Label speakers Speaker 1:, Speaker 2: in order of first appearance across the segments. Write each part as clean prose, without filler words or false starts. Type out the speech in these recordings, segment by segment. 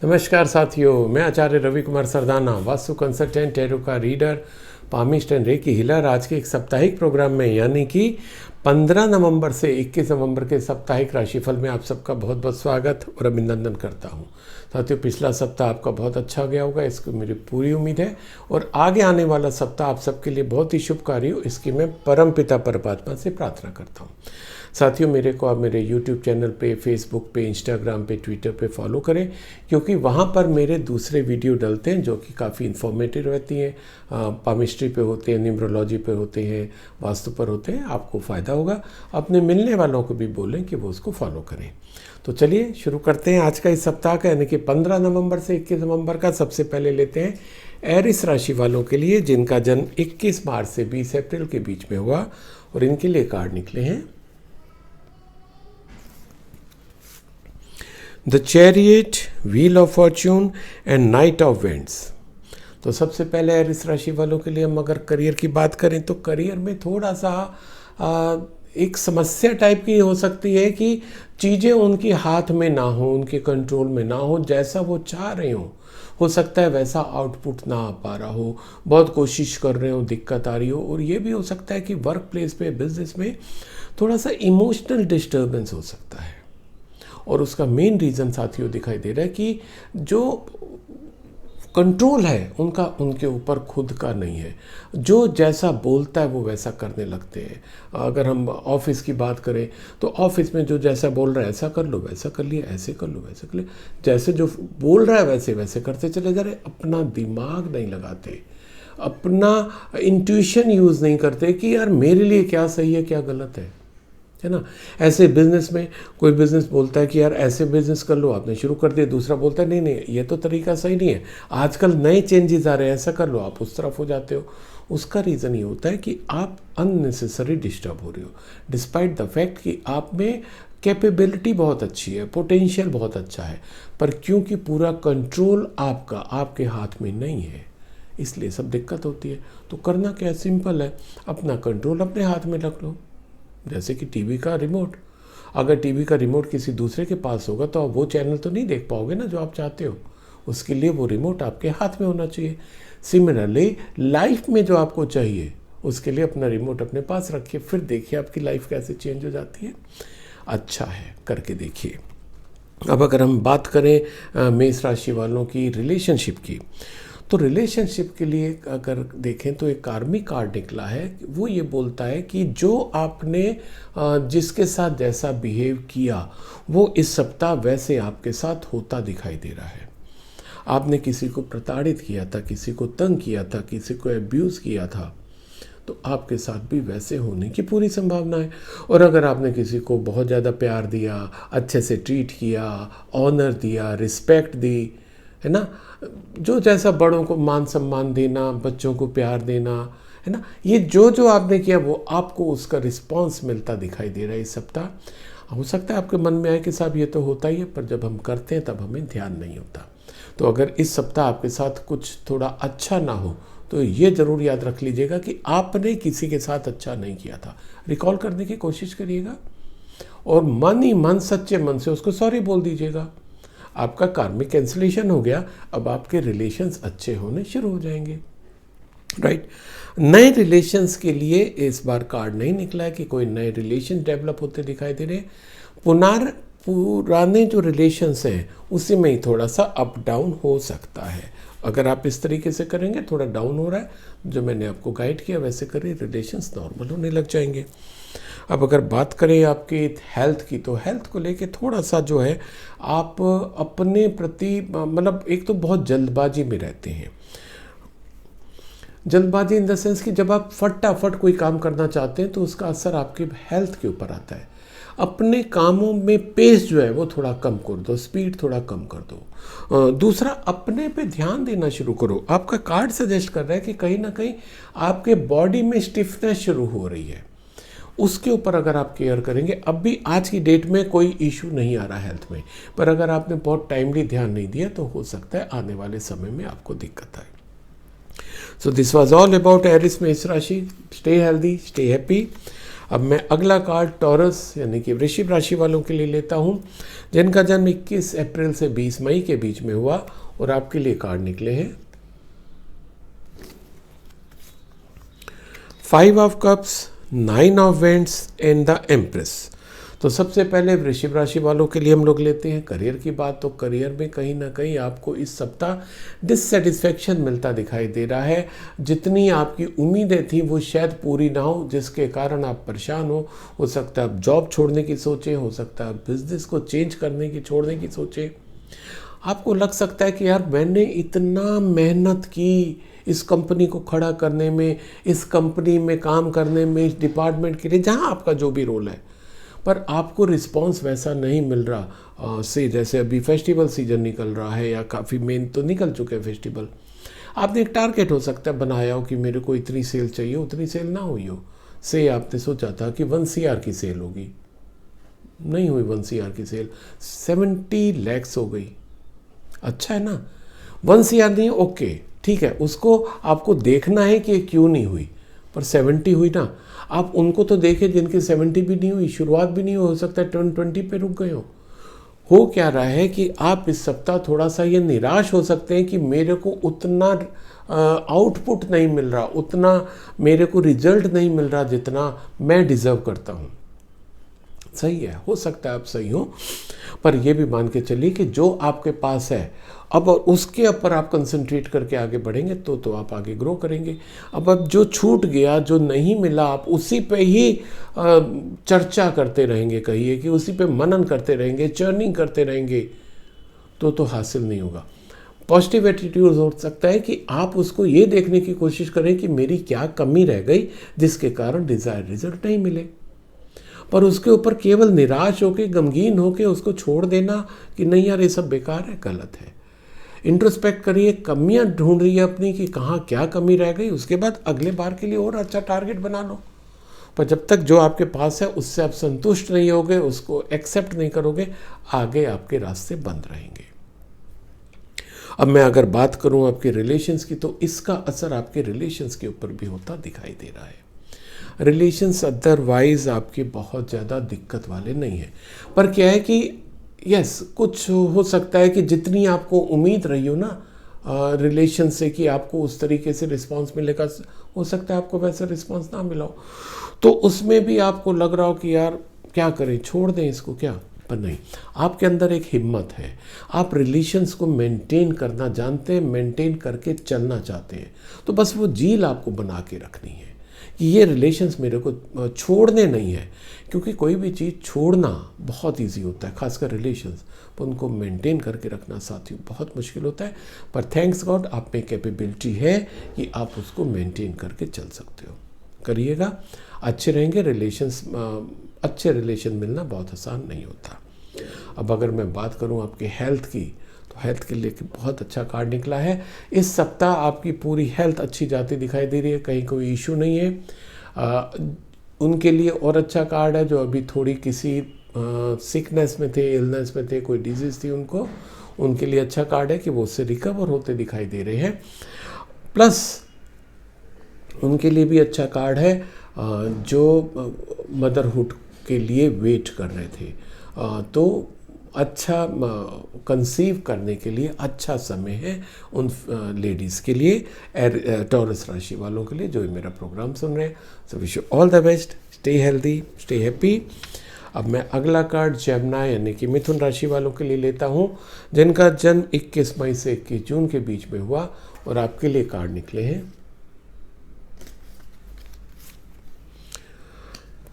Speaker 1: नमस्कार साथियों, मैं आचार्य रवि कुमार सरदाना, वास्तु कंसल्टेंट, टैरो का reader, palmist and recce healer. आज के एक साप्ताहिक प्रोग्राम में यानी कि 15 नवंबर से 21 नवंबर के साप्ताहिक राशिफल में आप सबका बहुत बहुत स्वागत और अभिनंदन करता हूं। साथियों, पिछला सप्ताह आपका बहुत अच्छा गया होगा, इसकी मेरी पूरी उम्मीद है, और आगे आने वाला सप्ताह आप सबके लिए बहुत ही शुभकारी हो, इसकी मैं परमपिता परमात्मा से प्रार्थना करता हूँ। साथियों, मेरे को आप मेरे YouTube चैनल पे, फेसबुक पे, इंस्टाग्राम पे, ट्विटर पे फॉलो करें, क्योंकि वहाँ पर मेरे दूसरे वीडियो डलते हैं जो कि काफ़ी इन्फॉर्मेटिव रहती हैं। पामिस्ट्री पे होते हैं, न्यूमरोलॉजी पे होते हैं, वास्तु पर होते हैं, आपको फ़ायदा होगा। अपने मिलने वालों को भी बोलें कि वो उसको फॉलो करें। तो चलिए शुरू करते हैं आज का इस सप्ताह का, यानी कि 15 नवंबर से 21 नवंबर का। सबसे पहले लेते हैं एरिस राशि वालों के लिए, जिनका जन्म 21 मार्च से 20 अप्रैल के बीच में हुआ, और इनके लिए कार्ड निकले हैं the chariot, wheel of Fortune and knight of vents. तो सबसे पहले एरिस राशि वालों के लिए हम अगर करियर की बात करें तो करियर में थोड़ा सा एक समस्या टाइप की हो सकती है कि चीज़ें उनके हाथ में ना हो, उनके कंट्रोल में ना हो, जैसा वो चाह रहे हो सकता है वैसा आउटपुट ना आ पा रहा हो, बहुत कोशिश कर रहे हो, दिक्कत आ रही हो। और ये भी हो सकता है कि वर्क प्लेस पे, बिजनेस में थोड़ा सा इमोशनल डिस्टर्बेंस हो सकता है, और उसका मेन रीज़न साथियों दिखाई दे रहा है कि जो कंट्रोल है उनका उनके ऊपर खुद का नहीं है। जो जैसा बोलता है वो वैसा करने लगते हैं। अगर हम ऑफिस की बात करें तो ऑफिस में जो जैसा बोल रहा है, ऐसा कर लो, वैसा कर लिया, ऐसे कर लो, वैसे कर लिया, जैसे जो बोल रहा है वैसे वैसे करते चले जा रहे, अपना दिमाग नहीं लगाते, अपना इंट्यूशन यूज़ नहीं करते कि यार मेरे लिए क्या सही है, क्या गलत है ना। ऐसे बिजनेस में कोई बिजनेस बोलता है कि यार ऐसे बिजनेस कर लो, आपने शुरू कर दिया, दूसरा बोलता है नहीं नहीं ये तो तरीका सही नहीं है, आजकल नए चेंजेस आ रहे हैं, ऐसा कर लो, आप उस तरफ हो जाते हो। उसका रीज़न ये होता है कि आप अननेसेसरी डिस्टर्ब हो रहे हो, डिस्पाइट द फैक्ट कि आप में कैपेबिलिटी बहुत अच्छी है, पोटेंशियल बहुत अच्छा है, पर क्योंकि पूरा कंट्रोल आपका आपके हाथ में नहीं है, इसलिए सब दिक्कत होती है। तो करना क्या, सिंपल है, अपना कंट्रोल अपने हाथ में रख लो। जैसे कि टीवी का रिमोट, अगर टीवी का रिमोट किसी दूसरे के पास होगा तो आप वो चैनल तो नहीं देख पाओगे ना जो आप चाहते हो, उसके लिए वो रिमोट आपके हाथ में होना चाहिए। सिमिलरली लाइफ में जो आपको चाहिए उसके लिए अपना रिमोट अपने पास रखिए, फिर देखिए आपकी लाइफ कैसे चेंज हो जाती है। अच्छा है, करके देखिए। अब अगर हम बात करें मेष राशि वालों की रिलेशनशिप की, तो रिलेशनशिप के लिए अगर देखें तो एक कार्मिक कार्ड निकला है। वो ये बोलता है कि जो आपने जिसके साथ जैसा बिहेव किया वो इस सप्ताह वैसे आपके साथ होता दिखाई दे रहा है। आपने किसी को प्रताड़ित किया था, किसी को तंग किया था, किसी को अब्यूज़ किया था, तो आपके साथ भी वैसे होने की पूरी संभावना है। और अगर आपने किसी को बहुत ज़्यादा प्यार दिया, अच्छे से ट्रीट किया, ऑनर दिया, रिस्पेक्ट दी, है ना, जो जैसा बड़ों को मान सम्मान देना, बच्चों को प्यार देना, है ना, ये जो जो आपने किया वो आपको उसका रिस्पांस मिलता दिखाई दे रहा है इस सप्ताह। हो सकता है आपके मन में आए कि साहब ये तो होता ही है, पर जब हम करते हैं तब हमें ध्यान नहीं होता। तो अगर इस सप्ताह आपके साथ कुछ थोड़ा अच्छा ना हो तो ये ज़रूर याद रख लीजिएगा कि आपने किसी के साथ अच्छा नहीं किया था। रिकॉल करने की कोशिश करिएगा और मन ही मन, सच्चे मन से उसको सॉरी बोल दीजिएगा। आपका कार्मिक कैंसिलेशन हो गया, अब आपके रिलेशंस अच्छे होने शुरू हो जाएंगे, राइट। नए रिलेशंस के लिए इस बार कार्ड नहीं निकला है कि कोई नए रिलेशन डेवलप होते दिखाई दे रहे। पुराने जो रिलेशंस हैं उसी में ही थोड़ा सा अप डाउन हो सकता है। अगर आप इस तरीके से करेंगे, थोड़ा डाउन हो रहा है, जो मैंने आपको गाइड किया वैसे करिए, रिलेशंस नॉर्मल होने लग जाएंगे। अब अगर बात करें आपकी हेल्थ की, तो हेल्थ को लेके थोड़ा सा जो है आप अपने प्रति मतलब एक तो बहुत जल्दबाजी में रहते हैं। जल्दबाजी इन द सेंस कि जब आप फटाफट कोई काम करना चाहते हैं तो उसका असर आपके हेल्थ के ऊपर आता है। अपने कामों में पेस जो है वो थोड़ा कम कर दो, स्पीड थोड़ा कम कर दो। दूसरा, अपने पे ध्यान देना शुरू करो। आपका कार्ड सजेस्ट कर रहा है कि कहीं ना कहीं आपके बॉडी में स्टिफनेस शुरू हो रही है, उसके ऊपर अगर आप केयर करेंगे। अब भी आज की डेट में कोई इशू नहीं आ रहा हेल्थ में, पर अगर आपने बहुत टाइमली ध्यान नहीं दिया तो हो सकता है आने वाले समय में आपको दिक्कत आए। So this was all about Aries मेष राशि। Stay healthy, stay happy. अब मैं अगला कार्ड टॉरस यानी कि वृश्चिक राशि वालों के लिए लेता हूं, जिनका जन्म 21 अप्रैल से 20 मई के बीच में हुआ, और आपके लिए कार्ड निकले हैं 5 of cups, 9 of vents and the empress. तो सबसे पहले वृश्चिक राशि वालों के लिए हम लोग लेते हैं करियर की बात। तो करियर में कहीं ना कहीं आपको इस सप्ताह डिससेटिस्फेक्शन मिलता दिखाई दे रहा है। जितनी आपकी उम्मीदें थी वो शायद पूरी ना हो, जिसके कारण आप परेशान हो सकता है आप जॉब छोड़ने की सोचें, हो सकता है बिजनेस को चेंज करने की छोड़ने की सोचें। आपको लग सकता है कि यार मैंने इतना मेहनत की इस कंपनी को खड़ा करने में, इस कंपनी में काम करने में, इस डिपार्टमेंट के लिए जहाँ आपका जो भी रोल है, पर आपको रिस्पांस वैसा नहीं मिल रहा से जैसे अभी फेस्टिवल सीजन निकल रहा है या काफ़ी मेन तो निकल चुके हैं फेस्टिवल। आपने एक टारगेट हो सकता है बनाया हो कि मेरे को इतनी सेल चाहिए, उतनी सेल ना हुई हो। से आपने सोचा था कि 1 CR की सेल होगी, नहीं हुई 1 CR की सेल, 70 lakhs हो गई। अच्छा है ना, 1 CR नहीं, ओके ठीक है, उसको आपको देखना है कि क्यों नहीं हुई, पर 70 हुई ना। आप उनको तो देखें जिनकी 70 भी नहीं हुई, शुरुआत भी नहीं हो सकता है 20 पे रुक गए हो क्या रहा है कि आप इस सप्ताह थोड़ा सा ये निराश हो सकते हैं कि मेरे को उतना आउटपुट नहीं मिल रहा, उतना मेरे को रिजल्ट नहीं मिल रहा जितना मैं डिज़र्व करता हूँ। सही है, हो सकता है आप सही हो, पर यह भी मान के चलिए कि जो आपके पास है अब उसके ऊपर आप कंसंट्रेट करके आगे बढ़ेंगे तो आप आगे ग्रो करेंगे। अब जो छूट गया, जो नहीं मिला, आप उसी पे ही चर्चा करते रहेंगे, कहिए कि उसी पे मनन करते रहेंगे, चर्निंग करते रहेंगे, तो हासिल नहीं होगा। पॉजिटिव एटीट्यूड हो सकता है कि आप उसको ये देखने की कोशिश करें कि मेरी क्या कमी रह गई जिसके कारण डिज़ायर रिजल्ट नहीं मिले, पर उसके ऊपर केवल निराश होकर, गमगीन होकर उसको छोड़ देना कि नहीं यार ये सब बेकार है, गलत है। इंट्रोस्पेक्ट करिए, कमियां ढूंढ रही है अपनी कि कहाँ क्या कमी रह गई, उसके बाद अगले बार के लिए और अच्छा टारगेट बना लो। पर जब तक जो आपके पास है उससे आप संतुष्ट नहीं होगे, उसको एक्सेप्ट नहीं करोगे, आगे आपके रास्ते बंद रहेंगे। अब मैं अगर बात करूं आपके रिलेशंस की, तो इसका असर आपके रिलेशंस के ऊपर भी होता दिखाई दे रहा है। रिलेशंस अदरवाइज आपके बहुत ज़्यादा दिक्कत वाले नहीं हैं, पर क्या है कि यस कुछ हो सकता है कि जितनी आपको उम्मीद रही हो ना रिलेशन से कि आपको उस तरीके से रिस्पांस मिलेगा, हो सकता है आपको वैसा रिस्पांस ना मिला हो, तो उसमें भी आपको लग रहा हो कि यार क्या करें, छोड़ दें इसको क्या। पर नहीं, आपके अंदर एक हिम्मत है, आप रिलेशंस को मेंटेन करना जानते हैं, मेंटेन करके चलना चाहते हैं। तो बस वो झील आपको बना के रखनी है कि ये रिलेशंस मेरे को छोड़ने नहीं है, क्योंकि कोई भी चीज़ छोड़ना बहुत इजी होता है, खासकर रिलेशंस, पर उनको मेंटेन करके रखना साथियों बहुत मुश्किल होता है। पर थैंक्स गॉड आप में कैपेबिलिटी है कि आप उसको मेंटेन करके चल सकते हो। करिएगा, अच्छे रहेंगे। रिलेशंस अच्छे रिलेशन मिलना बहुत आसान नहीं होता। अब अगर मैं बात करूं आपके हेल्थ की, तो हेल्थ के लिए बहुत अच्छा कार्ड निकला है। इस सप्ताह आपकी पूरी हेल्थ अच्छी जाती दिखाई दे रही है, कहीं कोई इशू नहीं है। उनके लिए और अच्छा कार्ड है जो अभी थोड़ी किसी सिकनेस में थे, इलनेस में थे, कोई डिजीज़ थी उनको, उनके लिए अच्छा कार्ड है कि वो उससे रिकवर होते दिखाई दे रहे हैं। प्लस उनके लिए भी अच्छा कार्ड है जो मदरहुड के लिए वेट कर रहे थे, तो अच्छा कंसीव करने के लिए अच्छा समय है उन लेडीज़ के लिए, टॉरस राशि वालों के लिए जो मेरा प्रोग्राम सुन रहे हैं। So wish you all the best, stay healthy, stay happy. अब मैं अगला कार्ड जेमिनी यानी कि मिथुन राशि वालों के लिए लेता हूं, जिनका जन्म 21 मई से 21 जून के बीच में हुआ, और आपके लिए कार्ड निकले हैं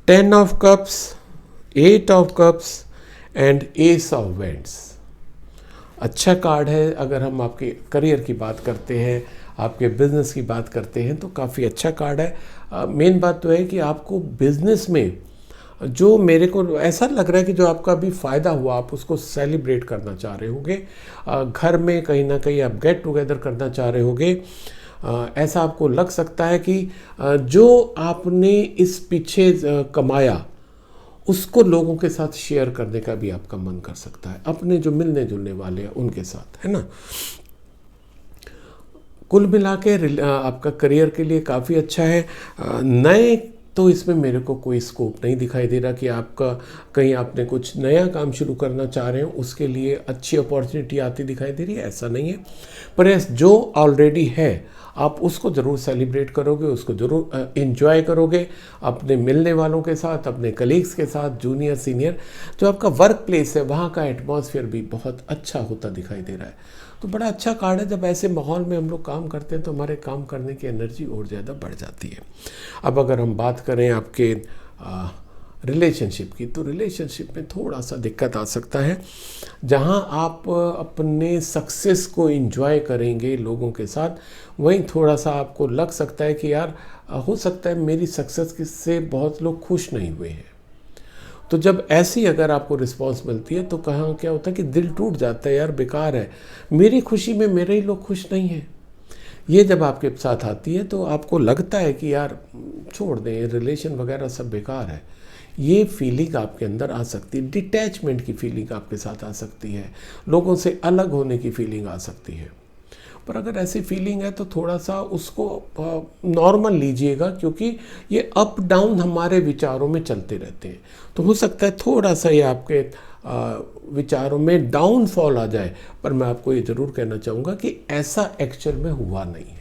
Speaker 1: 10 of cups, 8 of cups and S of vents. अच्छा कार्ड है। अगर हम आपके करियर की बात करते हैं, आपके बिजनेस की बात करते हैं, तो काफ़ी अच्छा कार्ड है। मेन बात तो है कि आपको बिजनेस में जो मेरे को ऐसा लग रहा है कि जो आपका अभी फ़ायदा हुआ, आप उसको सेलिब्रेट करना चाह रहे होगे। घर में कहीं ना कहीं आप गेट टुगेदर करना चाह रहे होगे। ऐसा आपको लग सकता है कि जो आपने इस पीछे कमाया उसको लोगों के साथ शेयर करने का भी आपका मन कर सकता है, अपने जो मिलने जुलने वाले हैं उनके साथ, है ना। कुल मिला के आपका करियर के लिए काफ़ी अच्छा है। नए तो इसमें मेरे को कोई स्कोप नहीं दिखाई दे रहा कि आपका कहीं आपने कुछ नया काम शुरू करना चाह रहे हो, उसके लिए अच्छी अपॉर्चुनिटी आती दिखाई दे रही है, ऐसा नहीं है। पर यस, जो ऑलरेडी है आप उसको ज़रूर सेलिब्रेट करोगे, उसको ज़रूर इन्जॉय करोगे अपने मिलने वालों के साथ, अपने कलीग्स के साथ, जूनियर सीनियर। जो आपका वर्क प्लेस है वहाँ का एटमॉस्फेयर भी बहुत अच्छा होता दिखाई दे रहा है। तो बड़ा अच्छा कार्ड है। जब ऐसे माहौल में हम लोग काम करते हैं तो हमारे काम करने की एनर्जी और ज़्यादा बढ़ जाती है। अब अगर हम बात करें आपके रिलेशनशिप की, तो रिलेशनशिप में थोड़ा सा दिक्कत आ सकता है। जहां आप अपने सक्सेस को एंजॉय करेंगे लोगों के साथ, वहीं थोड़ा सा आपको लग सकता है कि यार हो सकता है मेरी सक्सेस से बहुत लोग खुश नहीं हुए हैं। तो जब ऐसी अगर आपको रिस्पॉन्स मिलती है तो कहाँ क्या होता है कि दिल टूट जाता है, यार बेकार है, मेरी खुशी में मेरे ही लोग खुश नहीं हैं। ये जब आपके साथ आती है तो आपको लगता है कि यार छोड़ दें, रिलेशन वगैरह सब बेकार है। ये फीलिंग आपके अंदर आ सकती है, डिटैचमेंट की फीलिंग आपके साथ आ सकती है, लोगों से अलग होने की फीलिंग आ सकती है। पर अगर ऐसी फीलिंग है तो थोड़ा सा उसको नॉर्मल लीजिएगा, क्योंकि ये अप डाउन हमारे विचारों में चलते रहते हैं। तो हो सकता है थोड़ा सा ये आपके विचारों में डाउनफॉल आ जाए, पर मैं आपको ये ज़रूर कहना चाहूँगा कि ऐसा एक्चुअल में हुआ नहीं है।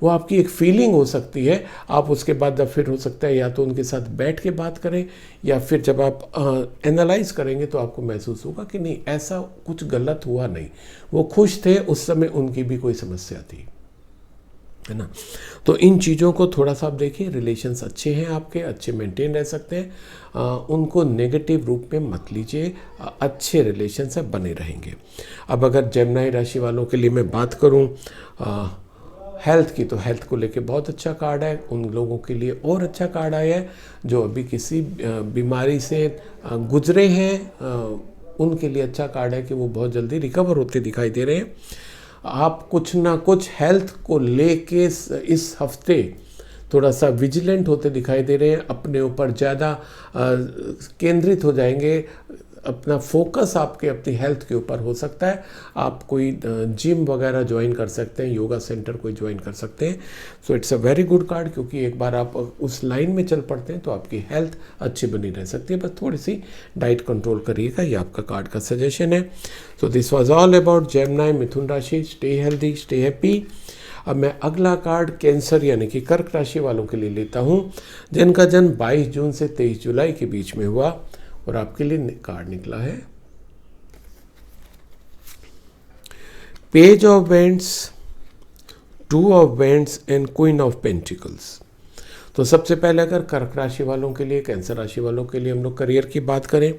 Speaker 1: वो आपकी एक फीलिंग हो सकती है। आप उसके बाद जब फिर हो सकता है या तो उनके साथ बैठ के बात करें, या फिर जब आप एनालाइज करेंगे तो आपको महसूस होगा कि नहीं, ऐसा कुछ गलत हुआ नहीं, वो खुश थे, उस समय उनकी भी कोई समस्या थी, है ना। तो इन चीज़ों को थोड़ा सा आप देखिए। रिलेशंस अच्छे हैं आपके, अच्छे मेंटेन रह सकते हैं, उनको नेगेटिव रूप में मत लीजिए, अच्छे रिलेशंस से बने रहेंगे। अब अगर जेमिनी राशि वालों के लिए मैं बात करूं हेल्थ की, तो हेल्थ को लेके बहुत अच्छा कार्ड है। उन लोगों के लिए और अच्छा कार्ड आया है जो अभी किसी बीमारी से गुजरे हैं, उनके लिए अच्छा कार्ड है कि वो बहुत जल्दी रिकवर होते दिखाई दे रहे हैं। आप कुछ ना कुछ हेल्थ को लेके इस हफ्ते थोड़ा सा विजिलेंट होते दिखाई दे रहे हैं, अपने ऊपर ज़्यादा केंद्रित हो जाएंगे, अपना फोकस आपके अपनी हेल्थ के ऊपर हो सकता है। आप कोई जिम वगैरह ज्वाइन कर सकते हैं, योगा सेंटर कोई ज्वाइन कर सकते हैं। So it's a very good card, क्योंकि एक बार आप उस लाइन में चल पड़ते हैं तो आपकी हेल्थ अच्छी बनी रह सकती है। बस थोड़ी सी डाइट कंट्रोल करिएगा, ये आपका कार्ड का सजेशन है। So this was all about Gemini मिथुन राशि। Stay healthy, stay happy. अब मैं अगला कार्ड कैंसर यानी कि कर्क राशि वालों के लिए लेता हूँ, जिनका जन्म 22 जून से 23 जुलाई के बीच में हुआ, और आपके लिए कार्ड निकला है page of vends, 2 of vends and queen of pentacles. तो सबसे पहले अगर कर्क राशि वालों के लिए, कैंसर राशि वालों के लिए हम लोग करियर की बात करें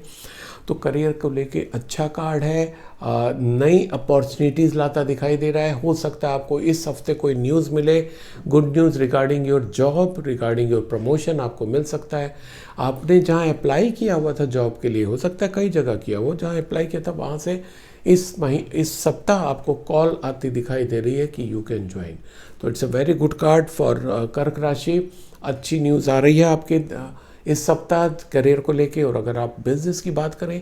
Speaker 1: तो करियर को लेके अच्छा कार्ड है। नई अपॉर्चुनिटीज़ लाता दिखाई दे रहा है। हो सकता है आपको इस हफ्ते कोई न्यूज़ मिले, good news regarding your job, regarding your promotion आपको मिल सकता है। आपने जहां अप्लाई किया हुआ था जॉब के लिए, हो सकता है कई जगह किया हो, जहां अप्लाई किया था वहां से इस सप्ताह आपको कॉल आती दिखाई दे रही है कि यू कैन ज्वाइन। तो it's a very good card for कर्क राशि। अच्छी न्यूज़ आ रही है आपके इस सप्ताह करियर को लेके। और अगर आप बिजनेस की बात करें,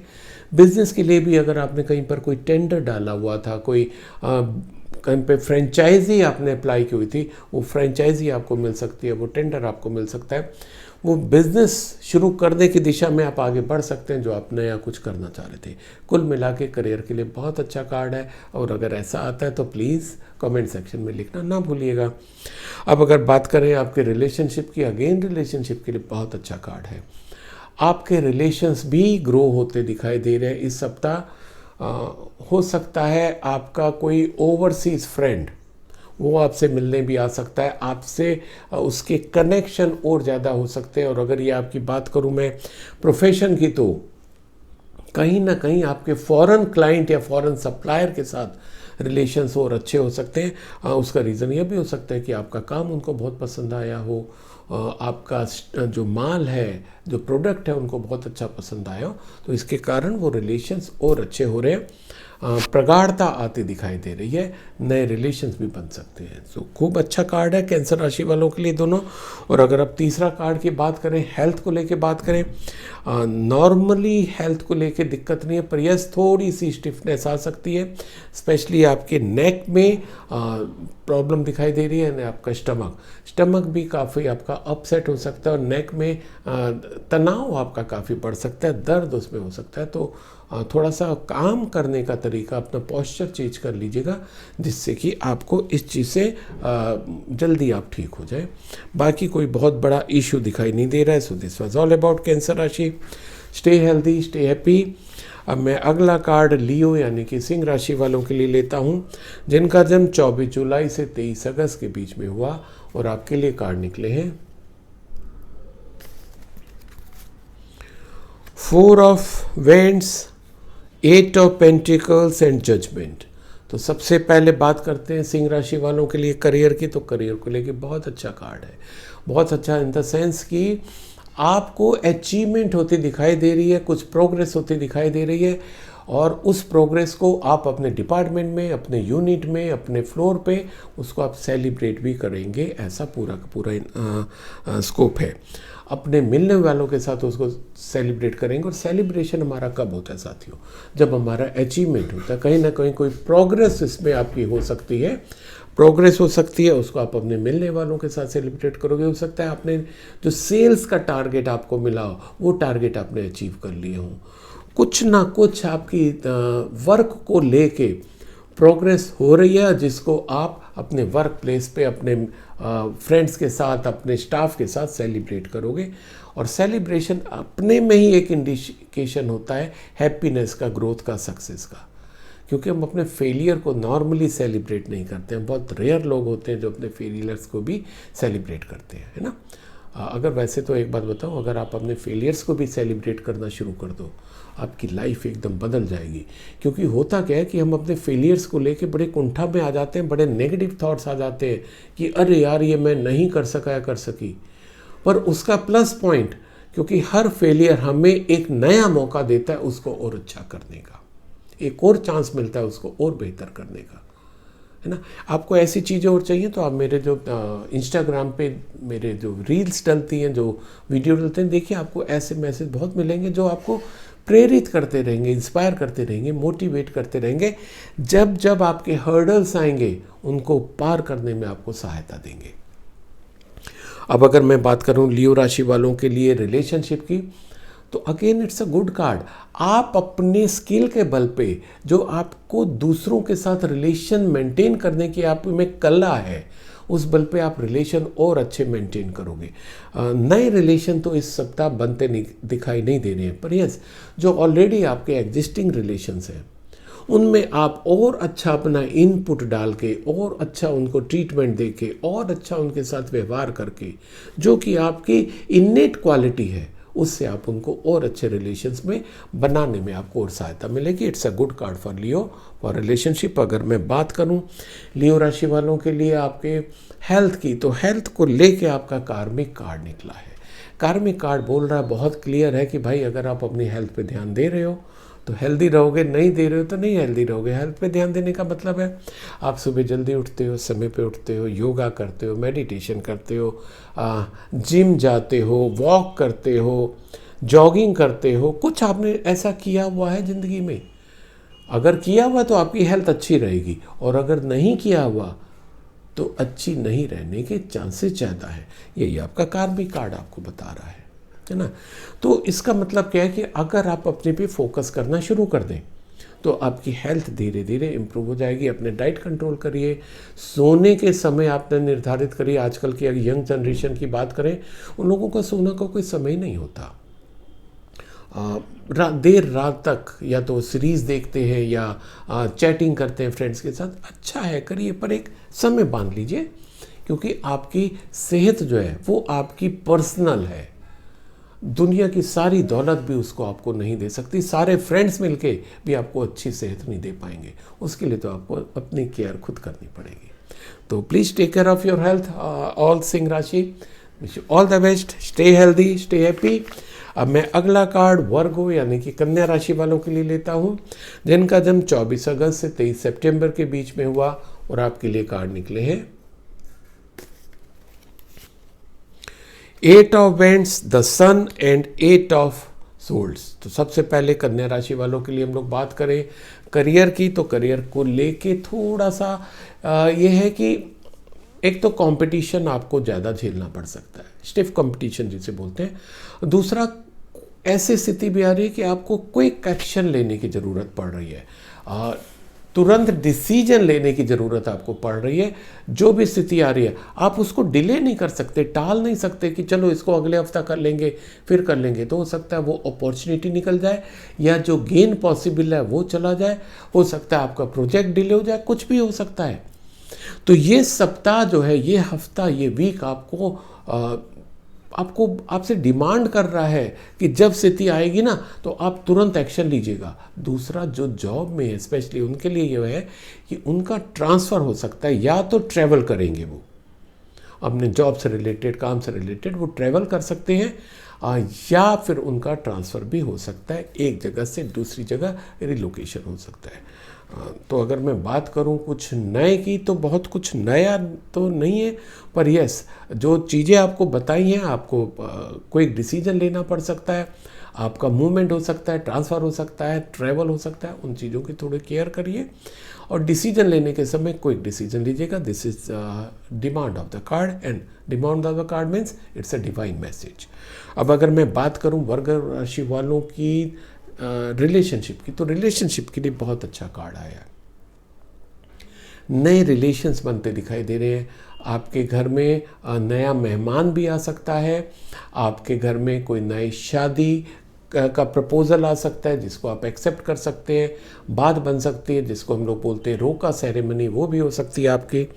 Speaker 1: बिजनेस के लिए भी अगर आपने कहीं पर कोई टेंडर डाला हुआ था, कोई कहीं पे फ्रेंचाइजी आपने अप्लाई की हुई थी, वो फ्रेंचाइजी आपको मिल सकती है, वो टेंडर आपको मिल सकता है। वो बिज़नेस शुरू करने की दिशा में आप आगे बढ़ सकते हैं जो आप नया कुछ करना चाह रहे थे। कुल मिला के करियर के लिए बहुत अच्छा कार्ड है। और अगर ऐसा आता है तो प्लीज़ कमेंट सेक्शन में लिखना ना भूलिएगा। अब अगर बात करें आपके रिलेशनशिप की, अगेन रिलेशनशिप के लिए बहुत अच्छा कार्ड है। आपके रिलेशंस भी ग्रो होते दिखाई दे रहे हैं इस सप्ताह। हो सकता है आपका कोई ओवरसीज फ्रेंड वो आपसे मिलने भी आ सकता है, आपसे उसके कनेक्शन और ज़्यादा हो सकते हैं। और अगर ये आपकी बात करूँ मैं प्रोफेशन की, तो कहीं ना कहीं आपके फॉरेन क्लाइंट या फॉरेन सप्लायर के साथ रिलेशंस और अच्छे हो सकते हैं। उसका रीज़न यह भी हो सकता है कि आपका काम उनको बहुत पसंद आया हो, आपका जो माल है, जो प्रोडक्ट है, उनको बहुत अच्छा पसंद आया हो, तो इसके कारण वो रिलेशंस और अच्छे हो रहे हैं। प्रगाढ़ता आती दिखाई दे रही है, नए रिलेशंस भी बन सकते हैं। तो खूब अच्छा कार्ड है कैंसर राशि वालों के लिए दोनों। और अगर आप तीसरा कार्ड की बात करें, हेल्थ को लेके बात करें, नॉर्मली हेल्थ को लेके दिक्कत नहीं है, पर यस थोड़ी सी स्टिफनेस आ सकती है, स्पेशली आपके नेक में प्रॉब्लम दिखाई दे रही है। आपका स्टमक भी काफ़ी आपका अपसेट हो सकता है, और नेक में तनाव आपका काफ़ी बढ़ सकता है, दर्द उसमें हो सकता है। तो थोड़ा सा काम करने का तरीका, अपना पोस्चर चेंज कर लीजिएगा, जिससे कि आपको इस चीज़ से जल्दी आप ठीक हो जाए। बाकी कोई बहुत बड़ा इशू दिखाई नहीं दे रहा है। So this was all about Cancer राशि। Stay healthy, stay happy. अब मैं अगला कार्ड लियो यानी कि सिंह राशि वालों के लिए लेता हूं, जिनका जन्म 24 जुलाई से 23 अगस्त के बीच में हुआ, और आपके लिए कार्ड निकले हैं 4 of wands, 8 of pentacles and judgement. तो सबसे पहले बात करते हैं सिंह राशि वालों के लिए करियर की। तो करियर को लेके बहुत अच्छा कार्ड है, बहुत अच्छा इन द सेंस कि आपको अचीवमेंट होती दिखाई दे रही है, कुछ प्रोग्रेस होती दिखाई दे रही है, और उस प्रोग्रेस को आप अपने डिपार्टमेंट में, अपने यूनिट में, अपने फ्लोर पे उसको आप सेलिब्रेट भी करेंगे, ऐसा पूरा का पूरा स्कोप है। अपने मिलने वालों के साथ उसको सेलिब्रेट करेंगे। और सेलिब्रेशन हमारा कब होता है साथियों? जब हमारा अचीवमेंट होता है, कहीं ना कहीं कोई प्रोग्रेस इसमें आपकी हो सकती है, प्रोग्रेस हो सकती है, उसको आप अपने मिलने वालों के साथ सेलिब्रेट करोगे। हो सकता है आपने जो सेल्स का टारगेट आपको मिला हो, वो टारगेट आपने अचीव कर लिए हों। कुछ ना कुछ आपकी वर्क को लेके प्रोग्रेस हो रही है, जिसको आप अपने वर्क प्लेस पे, अपने फ्रेंड्स के साथ, अपने स्टाफ के साथ सेलिब्रेट करोगे। और सेलिब्रेशन अपने में ही एक इंडिकेशन होता है हैप्पीनेस का, ग्रोथ का, सक्सेस का। क्योंकि हम अपने फेलियर को नॉर्मली सेलिब्रेट नहीं करते हैं। बहुत रेयर लोग होते हैं जो अपने फेलियर्स को भी सेलिब्रेट करते हैं, है ना। अगर वैसे तो एक बात बताऊं, अगर आप अपने फेलियर्स को भी सेलिब्रेट करना शुरू कर दो, आपकी लाइफ एकदम बदल जाएगी। क्योंकि होता क्या है कि हम अपने फेलियर्स को लेके बड़े कुंठा में आ जाते हैं, बड़े नेगेटिव थॉट्स आ जाते हैं कि अरे यार ये मैं नहीं कर सका या कर सकी। पर उसका प्लस पॉइंट, क्योंकि हर फेलियर हमें एक नया मौका देता है उसको और अच्छा करने का, एक और चांस मिलता है उसको और बेहतर करने का, है ना। आपको ऐसी चीज़ें और चाहिए तो आप मेरे जो इंस्टाग्राम पे मेरे जो रील्स डलती हैं, जो वीडियो डलते हैं, देखिए आपको ऐसे मैसेज बहुत मिलेंगे जो आपको प्रेरित करते रहेंगे, इंस्पायर करते रहेंगे, मोटिवेट करते रहेंगे। जब जब आपके हर्डल्स आएंगे उनको पार करने में आपको सहायता देंगे। अब अगर मैं बात करूं लियो राशि वालों के लिए रिलेशनशिप की, तो again it's a good card. आप अपने स्किल के बल पे, जो आपको दूसरों के साथ रिलेशन मेंटेन करने की आप में कला है, उस बल पे आप रिलेशन और अच्छे मेंटेन करोगे। नए रिलेशन तो इस सप्ताह बनते नहीं दिखाई नहीं दे रहे हैं, पर यस जो ऑलरेडी आपके एग्जिस्टिंग रिलेशंस हैं उनमें आप और अच्छा अपना इनपुट डाल के, और अच्छा उनको ट्रीटमेंट दे के, और अच्छा उनके साथ व्यवहार करके, जो कि आपकी इनेट क्वालिटी है, उससे आप उनको और अच्छे रिलेशंस में बनाने में आपको और सहायता मिलेगी। It's a good card for Leo for relationship. अगर मैं बात करूं लियो राशि वालों के लिए आपके हेल्थ की, तो हेल्थ को लेके आपका कार्मिक कार्ड निकला है। कार्मिक कार्ड बोल रहा है, बहुत क्लियर है कि भाई अगर आप अपनी हेल्थ पे ध्यान दे रहे हो तो हेल्दी रहोगे, नहीं दे रहे हो तो नहीं हेल्दी रहोगे। हेल्थ पे ध्यान देने का मतलब है आप सुबह जल्दी उठते हो, समय पे उठते हो, योगा करते हो, मेडिटेशन करते हो, जिम जाते हो, वॉक करते हो, जॉगिंग करते हो। कुछ आपने ऐसा किया हुआ है ज़िंदगी में? अगर किया हुआ तो आपकी हेल्थ अच्छी रहेगी, और अगर नहीं किया हुआ तो अच्छी नहीं रहने के चांसेस ज़्यादा है। यही आपका कार्मिक कार्ड आपको बता रहा है ना। तो इसका मतलब क्या है कि अगर आप अपने पे फोकस करना शुरू कर दें तो आपकी हेल्थ धीरे धीरे इम्प्रूव हो जाएगी। अपने डाइट कंट्रोल करिए, सोने के समय आपने निर्धारित करिए। आजकल की यंग जनरेशन की बात करें, उन लोगों का सोने का कोई समय नहीं होता। देर रात तक या तो सीरीज़ देखते हैं या चैटिंग करते हैं फ्रेंड्स के साथ। अच्छा है, करिए, पर एक समय बांध लीजिए, क्योंकि आपकी सेहत जो है वो आपकी पर्सनल है। दुनिया की सारी दौलत भी उसको आपको नहीं दे सकती, सारे फ्रेंड्स मिलके भी आपको अच्छी सेहत नहीं दे पाएंगे। उसके लिए तो आपको अपनी केयर खुद करनी पड़ेगी। तो please take care of your health all सिंह राशि। Wish you all the best, stay healthy, stay happy. अब मैं अगला कार्ड वर्गो यानी कि कन्या राशि वालों के लिए लेता हूँ, जिनका जन्म 24 अगस्त से 23 सितंबर के बीच में हुआ, और आपके लिए कार्ड निकले हैं 8 of wands, the sun and 8 of souls. तो सबसे पहले कन्या राशि वालों के लिए हम लोग बात करें करियर की, तो करियर को लेके थोड़ा सा ये है कि एक तो कंपटीशन आपको ज़्यादा झेलना पड़ सकता है, स्टिफ कंपटीशन जिसे बोलते हैं। दूसरा, ऐसी स्थिति भी आ रही है कि आपको क्विक एक्शन लेने की ज़रूरत पड़ रही है, तुरंत डिसीजन लेने की ज़रूरत आपको पड़ रही है। जो भी स्थिति आ रही है आप उसको डिले नहीं कर सकते, टाल नहीं सकते कि चलो इसको अगले हफ्ता कर लेंगे, फिर कर लेंगे। तो हो सकता है वो अपॉर्चुनिटी निकल जाए, या जो गेन पॉसिबल है वो चला जाए, हो सकता है आपका प्रोजेक्ट डिले हो जाए, कुछ भी हो सकता है। तो ये सप्ताह जो है, ये हफ्ता, ये वीक आपको आपसे डिमांड कर रहा है कि जब स्थिति आएगी ना तो आप तुरंत एक्शन लीजिएगा। दूसरा, जो जॉब में है स्पेशली उनके लिए ये है कि उनका ट्रांसफ़र हो सकता है, या तो ट्रैवल करेंगे वो अपने जॉब से रिलेटेड, काम से रिलेटेड वो ट्रैवल कर सकते हैं, या फिर उनका ट्रांसफ़र भी हो सकता है, एक जगह से दूसरी जगह रिलोकेशन हो सकता है। तो अगर मैं बात करूं कुछ नए की, तो बहुत कुछ नया तो नहीं है, पर यस, जो चीज़ें आपको बताई हैं, आपको कोई डिसीजन लेना पड़ सकता है, आपका मूवमेंट हो सकता है, ट्रांसफ़र हो सकता है, ट्रैवल हो सकता है, उन चीज़ों की थोड़ी केयर करिए, और डिसीजन लेने के समय क्विक डिसीजन लीजिएगा। This is demand of the card, and demand of the card means it's a divine message. अब अगर मैं बात करूं वर्ग राशि वालों की रिलेशनशिप की, तो रिलेशनशिप के लिए बहुत अच्छा कार्ड आया है। नए रिलेशंस बनते दिखाई दे रहे हैं। आपके घर में नया मेहमान भी आ सकता है, आपके घर में कोई नई शादी का प्रपोज़ल आ सकता है जिसको आप एक्सेप्ट कर सकते हैं, बात बन सकती है जिसको हम लोग बोलते हैं रोका सेरेमनी, वो भी हो सकती है आपकी।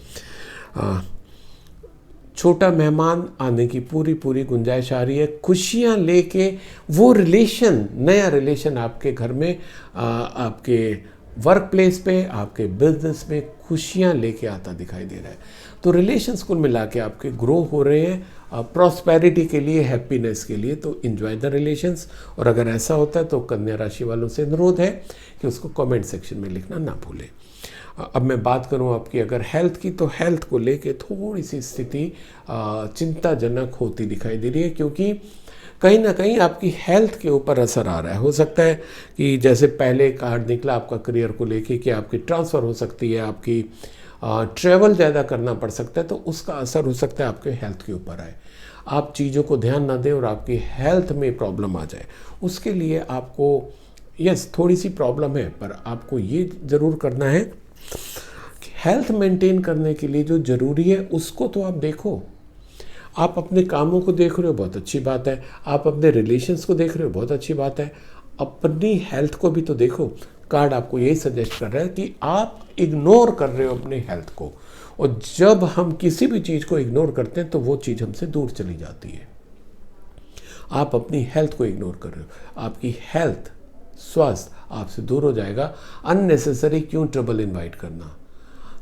Speaker 1: छोटा मेहमान आने की पूरी गुंजाइश आ रही है। खुशियाँ लेके वो रिलेशन, नया रिलेशन आपके घर में, आपके वर्क प्लेस पे, आपके बिजनेस में खुशियाँ लेके आता दिखाई दे रहा है। तो रिलेशंस कुल मिला के आपके ग्रो हो रहे हैं प्रॉस्पेरिटी के लिए, हैप्पीनेस के लिए। तो इन्जॉय द रिलेशंस। और अगर ऐसा होता है तो कन्या राशि वालों से अनुरोध है कि उसको कमेंट सेक्शन में लिखना ना भूलें। अब मैं बात करूं आपकी अगर हेल्थ की, तो हेल्थ को लेके थोड़ी सी स्थिति चिंताजनक होती दिखाई दे रही है, क्योंकि कहीं ना कहीं आपकी हेल्थ के ऊपर असर आ रहा है। हो सकता है कि जैसे पहले कार्ड निकला आपका करियर को लेके कि आपकी ट्रांसफ़र हो सकती है, आपकी ट्रैवल ज़्यादा करना पड़ सकता है, तो उसका असर हो सकता है आपके हेल्थ के ऊपर आए। आप चीज़ों को ध्यान ना दें और आपकी हेल्थ में प्रॉब्लम आ जाए। उसके लिए आपको यस थोड़ी सी प्रॉब्लम है, पर आपको ये ज़रूर करना है कि हेल्थ मेंटेन करने के लिए जो ज़रूरी है उसको तो आप देखो। आप अपने कामों को देख रहे हो, बहुत अच्छी बात है। आप अपने रिलेशंस को देख रहे हो, बहुत अच्छी बात है। अपनी हेल्थ को भी तो देखो। कार्ड आपको यही सजेस्ट कर रहा है कि आप इग्नोर कर रहे हो अपनी हेल्थ को, और जब हम किसी भी चीज़ को इग्नोर करते हैं तो वो चीज़ हमसे दूर चली जाती है। आप अपनी हेल्थ को इग्नोर कर रहे हो, आपकी हेल्थ, स्वास्थ्य आपसे दूर हो जाएगा। अननेसेसरी क्यों ट्रबल इन्वाइट करना।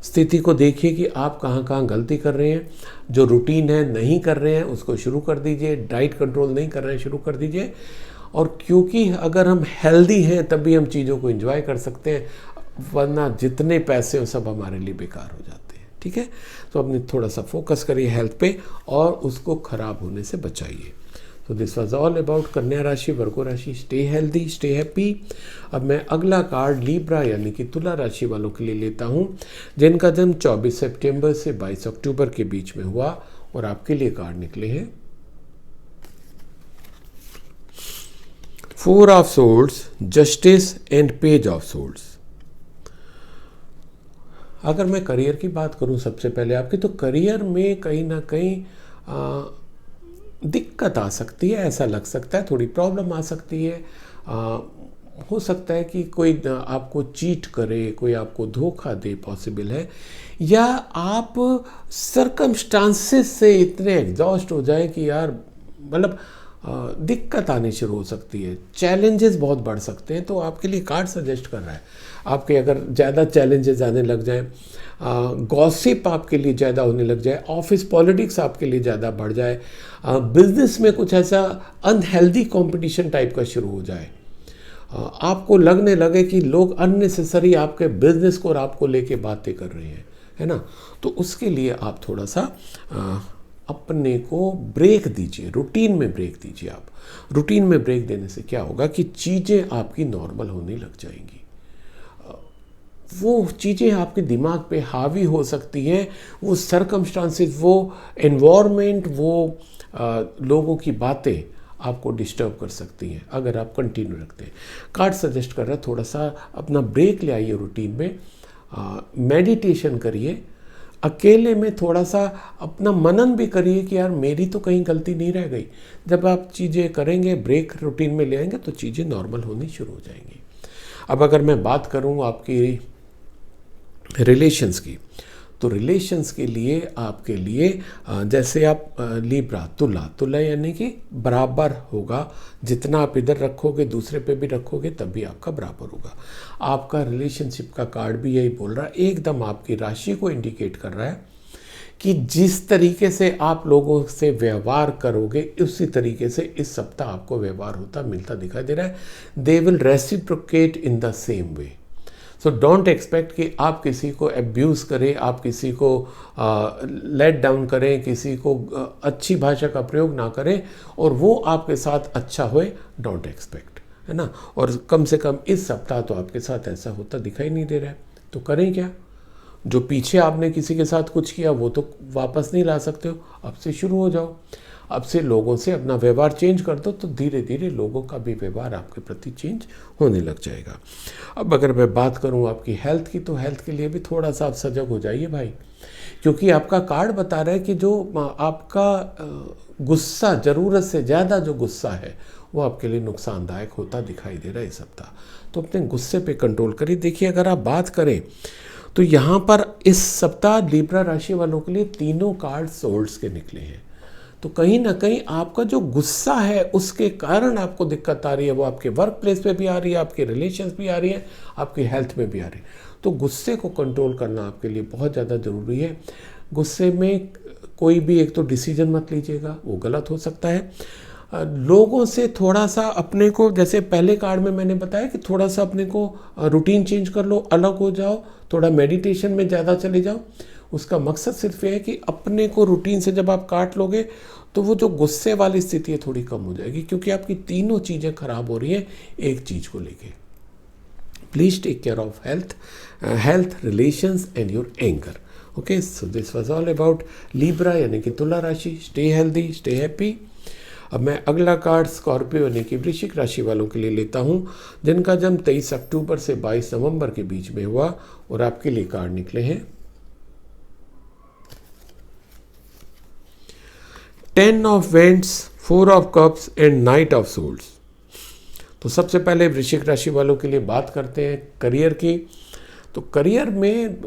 Speaker 1: स्थिति को देखिए कि आप कहाँ कहाँ गलती कर रहे हैं, जो रूटीन है नहीं कर रहे हैं उसको शुरू कर दीजिए, डाइट कंट्रोल नहीं कर रहे हैं शुरू कर दीजिए। और क्योंकि अगर हम हेल्दी हैं तभी हम चीज़ों को एंजॉय कर सकते हैं, वरना जितने पैसे हो सब हमारे लिए बेकार हो जाते हैं। ठीक है, तो अपने थोड़ा सा फोकस करिए हेल्थ पे और उसको खराब होने से बचाइए। तो दिस वॉज ऑल अबाउट कन्या राशि, वर्गो राशि। Stay healthy, stay happy. अब मैं अगला कार्ड लीब्रा यानी कि तुला राशि वालों के लिए लेता हूँ, जिनका जन्म 24 सितंबर से 22 अक्टूबर के बीच में हुआ, और आपके लिए कार्ड निकले हैं 4 of swords, justice and page of swords. अगर मैं करियर की बात करूं सबसे पहले आपकी, तो करियर में कहीं ना कहीं दिक्कत आ सकती है, ऐसा लग सकता है, थोड़ी प्रॉब्लम आ सकती है। हो सकता है कि कोई आपको चीट करे, कोई आपको धोखा दे, पॉसिबल है, या आप सरकमस्टांसेस से इतने एग्जॉस्ट हो जाए कि यार मतलब दिक्कत आनी शुरू हो सकती है, चैलेंजेस बहुत बढ़ सकते हैं। तो आपके लिए कार्ड सजेस्ट कर रहा है आपके अगर ज़्यादा चैलेंजेस आने लग जाएं, गॉसिप आपके लिए ज़्यादा होने लग जाए, ऑफिस पॉलिटिक्स आपके लिए ज़्यादा बढ़ जाए, बिजनेस में कुछ ऐसा अनहेल्दी कंपटीशन टाइप का शुरू हो जाए, आपको लगने लगे कि लोग अननेसेसरी आपके बिजनेस को और आपको लेके बातें कर रहे हैं, है ना, तो उसके लिए आप थोड़ा सा अपने को ब्रेक दीजिए, रूटीन में ब्रेक दीजिए। आप रूटीन में ब्रेक देने से क्या होगा कि चीज़ें आपकी नॉर्मल होने लग जाएंगी। वो चीज़ें आपके दिमाग पे हावी हो सकती हैं, वो सरकमस्टांसेस, वो एनवायरनमेंट, वो लोगों की बातें आपको डिस्टर्ब कर सकती हैं अगर आप कंटिन्यू रखते हैं। कार्ड सजेस्ट कर रहा है थोड़ा सा अपना ब्रेक ले आइए रूटीन में, मेडिटेशन करिए, अकेले में थोड़ा सा अपना मनन भी करिए कि यार मेरी तो कहीं गलती नहीं रह गई। जब आप चीज़ें करेंगे, ब्रेक रूटीन में ले आएंगे तो चीज़ें नॉर्मल होनी शुरू हो जाएंगी। अब अगर मैं बात करूँ आपकी रिलेशंस की, तो रिलेशंस के लिए आपके लिए जैसे आप लिब्रा, तुला यानी कि बराबर होगा, जितना आप इधर रखोगे दूसरे पे भी रखोगे तब भी आपका बराबर होगा। आपका रिलेशनशिप का कार्ड भी यही बोल रहा है, एकदम आपकी राशि को इंडिकेट कर रहा है कि जिस तरीके से आप लोगों से व्यवहार करोगे उसी तरीके से इस सप्ताह आपको व्यवहार होता मिलता दिखाई दे रहा है। They will reciprocate in the same way. So don't expect कि आप किसी को एब्यूज़ करें, आप किसी को लेट डाउन करें, किसी को अच्छी भाषा का प्रयोग ना करें और वो आपके साथ अच्छा होए, डोंट एक्सपेक्ट, है ना। और कम से कम इस सप्ताह तो आपके साथ ऐसा होता दिखाई नहीं दे रहा है। तो करें क्या? जो पीछे आपने किसी के साथ कुछ किया वो तो वापस नहीं ला सकते हो, अब से शुरू हो जाओ, अब से लोगों से अपना व्यवहार चेंज कर दो, तो धीरे धीरे लोगों का भी व्यवहार आपके प्रति चेंज होने लग जाएगा। अब अगर मैं बात करूं आपकी हेल्थ की, तो हेल्थ के लिए भी थोड़ा सा आप सजग हो जाइए भाई, क्योंकि आपका कार्ड बता रहा है कि जो आपका गुस्सा, ज़रूरत से ज़्यादा जो गुस्सा है वो आपके लिए नुकसानदायक होता दिखाई दे रहा है इस सप्ताह। तो अपने गुस्से पे कंट्रोल करिए। देखिए अगर आप बात करें तो यहाँ पर इस सप्ताह लिब्रा राशि वालों के लिए तीनों कार्ड सोल्स के निकले हैं। तो कहीं ना कहीं आपका जो गुस्सा है उसके कारण आपको दिक्कत आ रही है, वो आपके वर्क प्लेस पे भी आ रही है, आपके रिलेशंस भी आ रही है, आपकी हेल्थ में भी आ रही है। तो गुस्से को कंट्रोल करना आपके लिए बहुत ज़्यादा ज़रूरी है। गुस्से में कोई भी एक तो डिसीजन मत लीजिएगा, वो गलत हो सकता है। लोगों से थोड़ा सा अपने को, जैसे पहले कार्ड में मैंने बताया कि थोड़ा सा अपने को रूटीन चेंज कर लो, अलग हो जाओ, थोड़ा मेडिटेशन में ज़्यादा चले जाओ। उसका मकसद सिर्फ ये है कि अपने को रूटीन से जब आप काट लोगे तो वो जो गुस्से वाली स्थिति है थोड़ी कम हो जाएगी, क्योंकि आपकी तीनों चीज़ें खराब हो रही हैं एक चीज़ को लेके। Please take care of health, relations and your anger. Okay, so this was all about Libra यानी कि तुला राशि। Stay healthy, stay happy. अब मैं अगला कार्ड स्कॉर्पियो यानी कि वृश्चिक राशि वालों के लिए लेता हूं, जिनका जन्म 23 अक्टूबर से 22 नवंबर के बीच में हुआ, और आपके लिए कार्ड निकले हैं 10 of wands, 4 of cups and knight of souls. तो सबसे पहले वृश्चिक राशि वालों के लिए बात करते हैं करियर की। तो करियर में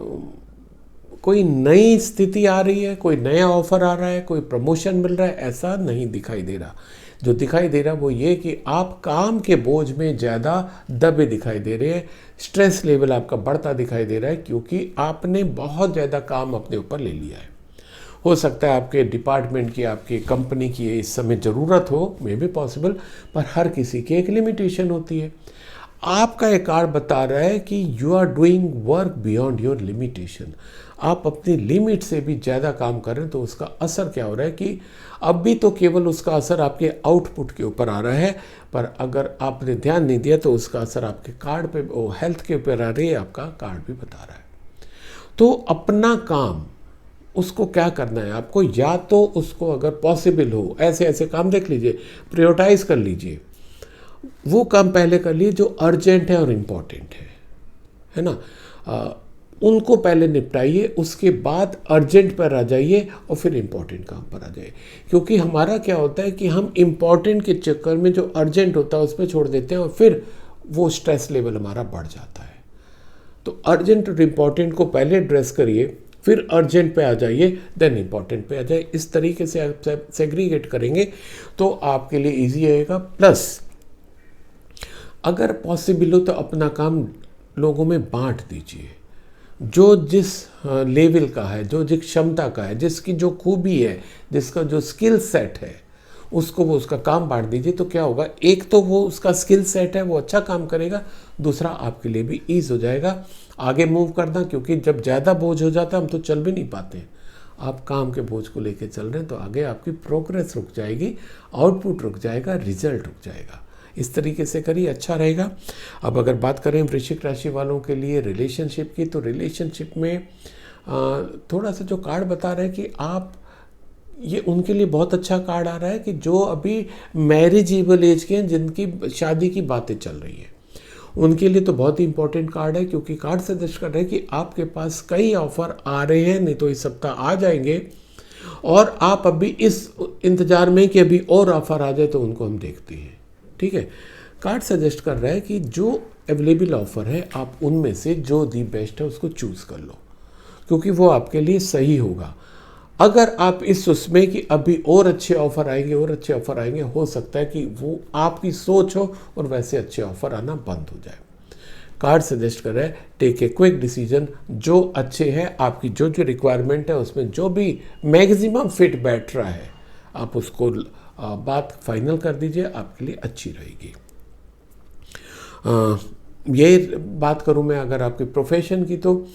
Speaker 1: कोई नई स्थिति आ रही है, कोई नया ऑफर आ रहा है, कोई प्रमोशन मिल रहा है, ऐसा नहीं दिखाई दे रहा। जो दिखाई दे रहा वो ये कि आप काम के बोझ में ज़्यादा दबे दिखाई दे रहे हैं। स्ट्रेस लेवल आपका बढ़ता दिखाई दे रहा है, क्योंकि आपने बहुत ज़्यादा काम अपने ऊपर ले लिया है। हो सकता है आपके डिपार्टमेंट की, आपकी कंपनी की इस समय ज़रूरत हो, मे बी पॉसिबल, पर हर किसी की एक लिमिटेशन होती है। आपका एक कार्ड बता रहा है कि you are doing work beyond your limitation. आप अपनी लिमिट से भी ज़्यादा काम कर रहे हैं, तो उसका असर क्या हो रहा है कि अब भी तो केवल उसका असर आपके आउटपुट के ऊपर आ रहा है, पर अगर आपने ध्यान नहीं दिया तो उसका असर आपके कार्ड पे, हेल्थ के ऊपर आ रही है, आपका कार्ड भी बता रहा है। तो अपना काम, उसको क्या करना है आपको, या तो उसको अगर पॉसिबल हो ऐसे ऐसे काम देख लीजिए, प्रायोरिटाइज कर लीजिए, वो काम पहले कर लिए जो अर्जेंट है और इम्पॉर्टेंट है ना, उनको पहले निपटाइए, उसके बाद अर्जेंट पर आ जाइए और फिर इम्पॉर्टेंट काम पर आ जाइए। क्योंकि हमारा क्या होता है कि हम इम्पॉर्टेंट के चक्कर में जो अर्जेंट होता है उस पर छोड़ देते हैं और फिर वो स्ट्रेस लेवल हमारा बढ़ जाता है। तो अर्जेंट और इम्पॉर्टेंट को पहले एड्रेस करिए, फिर अर्जेंट पे आ जाइए, देन इम्पॉर्टेंट पे आ जाए। इस तरीके से आप सेग्रीगेट करेंगे तो आपके लिए ईजी रहेगा। प्लस अगर पॉसिबल हो तो अपना काम लोगों में बांट दीजिए। जो जिस लेवल का है, जो जिस क्षमता का है, जिसकी जो खूबी है, जिसका जो स्किल सेट है, उसको वो उसका काम बांट दीजिए। तो क्या होगा, एक तो वो उसका स्किल सेट है, वो अच्छा काम करेगा, दूसरा आपके लिए भी ईज हो जाएगा आगे मूव करना। क्योंकि जब ज़्यादा बोझ हो जाता है हम तो चल भी नहीं पाते हैं। आप काम के बोझ को लेके चल रहे हैं तो आगे आपकी प्रोग्रेस रुक जाएगी, आउटपुट रुक जाएगा, रिजल्ट रुक जाएगा। इस तरीके से करिए, अच्छा रहेगा। अब अगर बात करें वृश्चिक राशि वालों के लिए रिलेशनशिप की, तो रिलेशनशिप में थोड़ा सा जो कार्ड बता रहे हैं कि आप, ये उनके लिए बहुत अच्छा कार्ड आ रहा है कि जो अभी मैरिजेबल एज के हैं, जिनकी शादी की बातें चल रही हैं, उनके लिए तो बहुत ही इंपॉर्टेंट कार्ड है। क्योंकि कार्ड सजेस्ट कर रहे हैं कि आपके पास कई ऑफर आ रहे हैं, नहीं तो इस सप्ताह आ जाएंगे, और आप अभी इस इंतजार में कि अभी और ऑफर आ जाए तो उनको हम देखते हैं। ठीक है, कार्ड सजेस्ट कर रहा है कि जो अवेलेबल ऑफर है आप उनमें से जो दी बेस्ट है उसको चूज़ कर लो, क्योंकि वो आपके लिए सही होगा। अगर आप इस उसमें कि अभी और अच्छे ऑफर आएंगे, और अच्छे ऑफर आएंगे, हो सकता है कि वो आपकी सोच हो और वैसे अच्छे ऑफर आना बंद हो जाए। कार्ड सजेस्ट कर रहा है टेक ए क्विक डिसीजन, जो अच्छे हैं, आपकी जो जो रिक्वायरमेंट है उसमें जो भी मैक्सिमम फिट बैठ रहा है आप उसको बात फाइनल कर दीजिए, आपके लिए अच्छी रहेगी। ये बात करूं मैं अगर आपके प्रोफेशन की, तो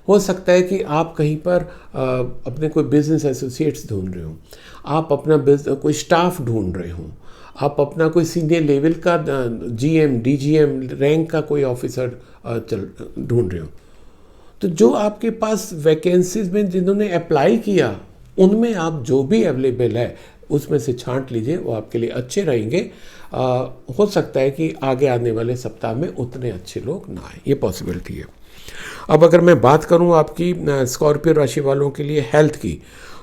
Speaker 1: हो सकता है कि आप कहीं पर अपने कोई बिजनेस एसोसिएट्स ढूंढ रहे हो, आप अपना कोई स्टाफ ढूंढ रहे हो, आप अपना कोई सीनियर लेवल का जीएम डीजीएम रैंक का कोई ऑफिसर ढूंढ रहे हो। तो जो आपके पास वैकेंसीज में जिन्होंने अप्लाई किया, उनमें आप जो भी अवेलेबल है उसमें से छांट लीजिए, वो आपके लिए अच्छे रहेंगे। हो सकता है कि आगे आने वाले सप्ताह में उतने अच्छे लोग ना आए, ये पॉसिबिलिटी है। अब अगर मैं बात करूं आपकी स्कॉर्पियो राशि वालों के लिए हेल्थ की,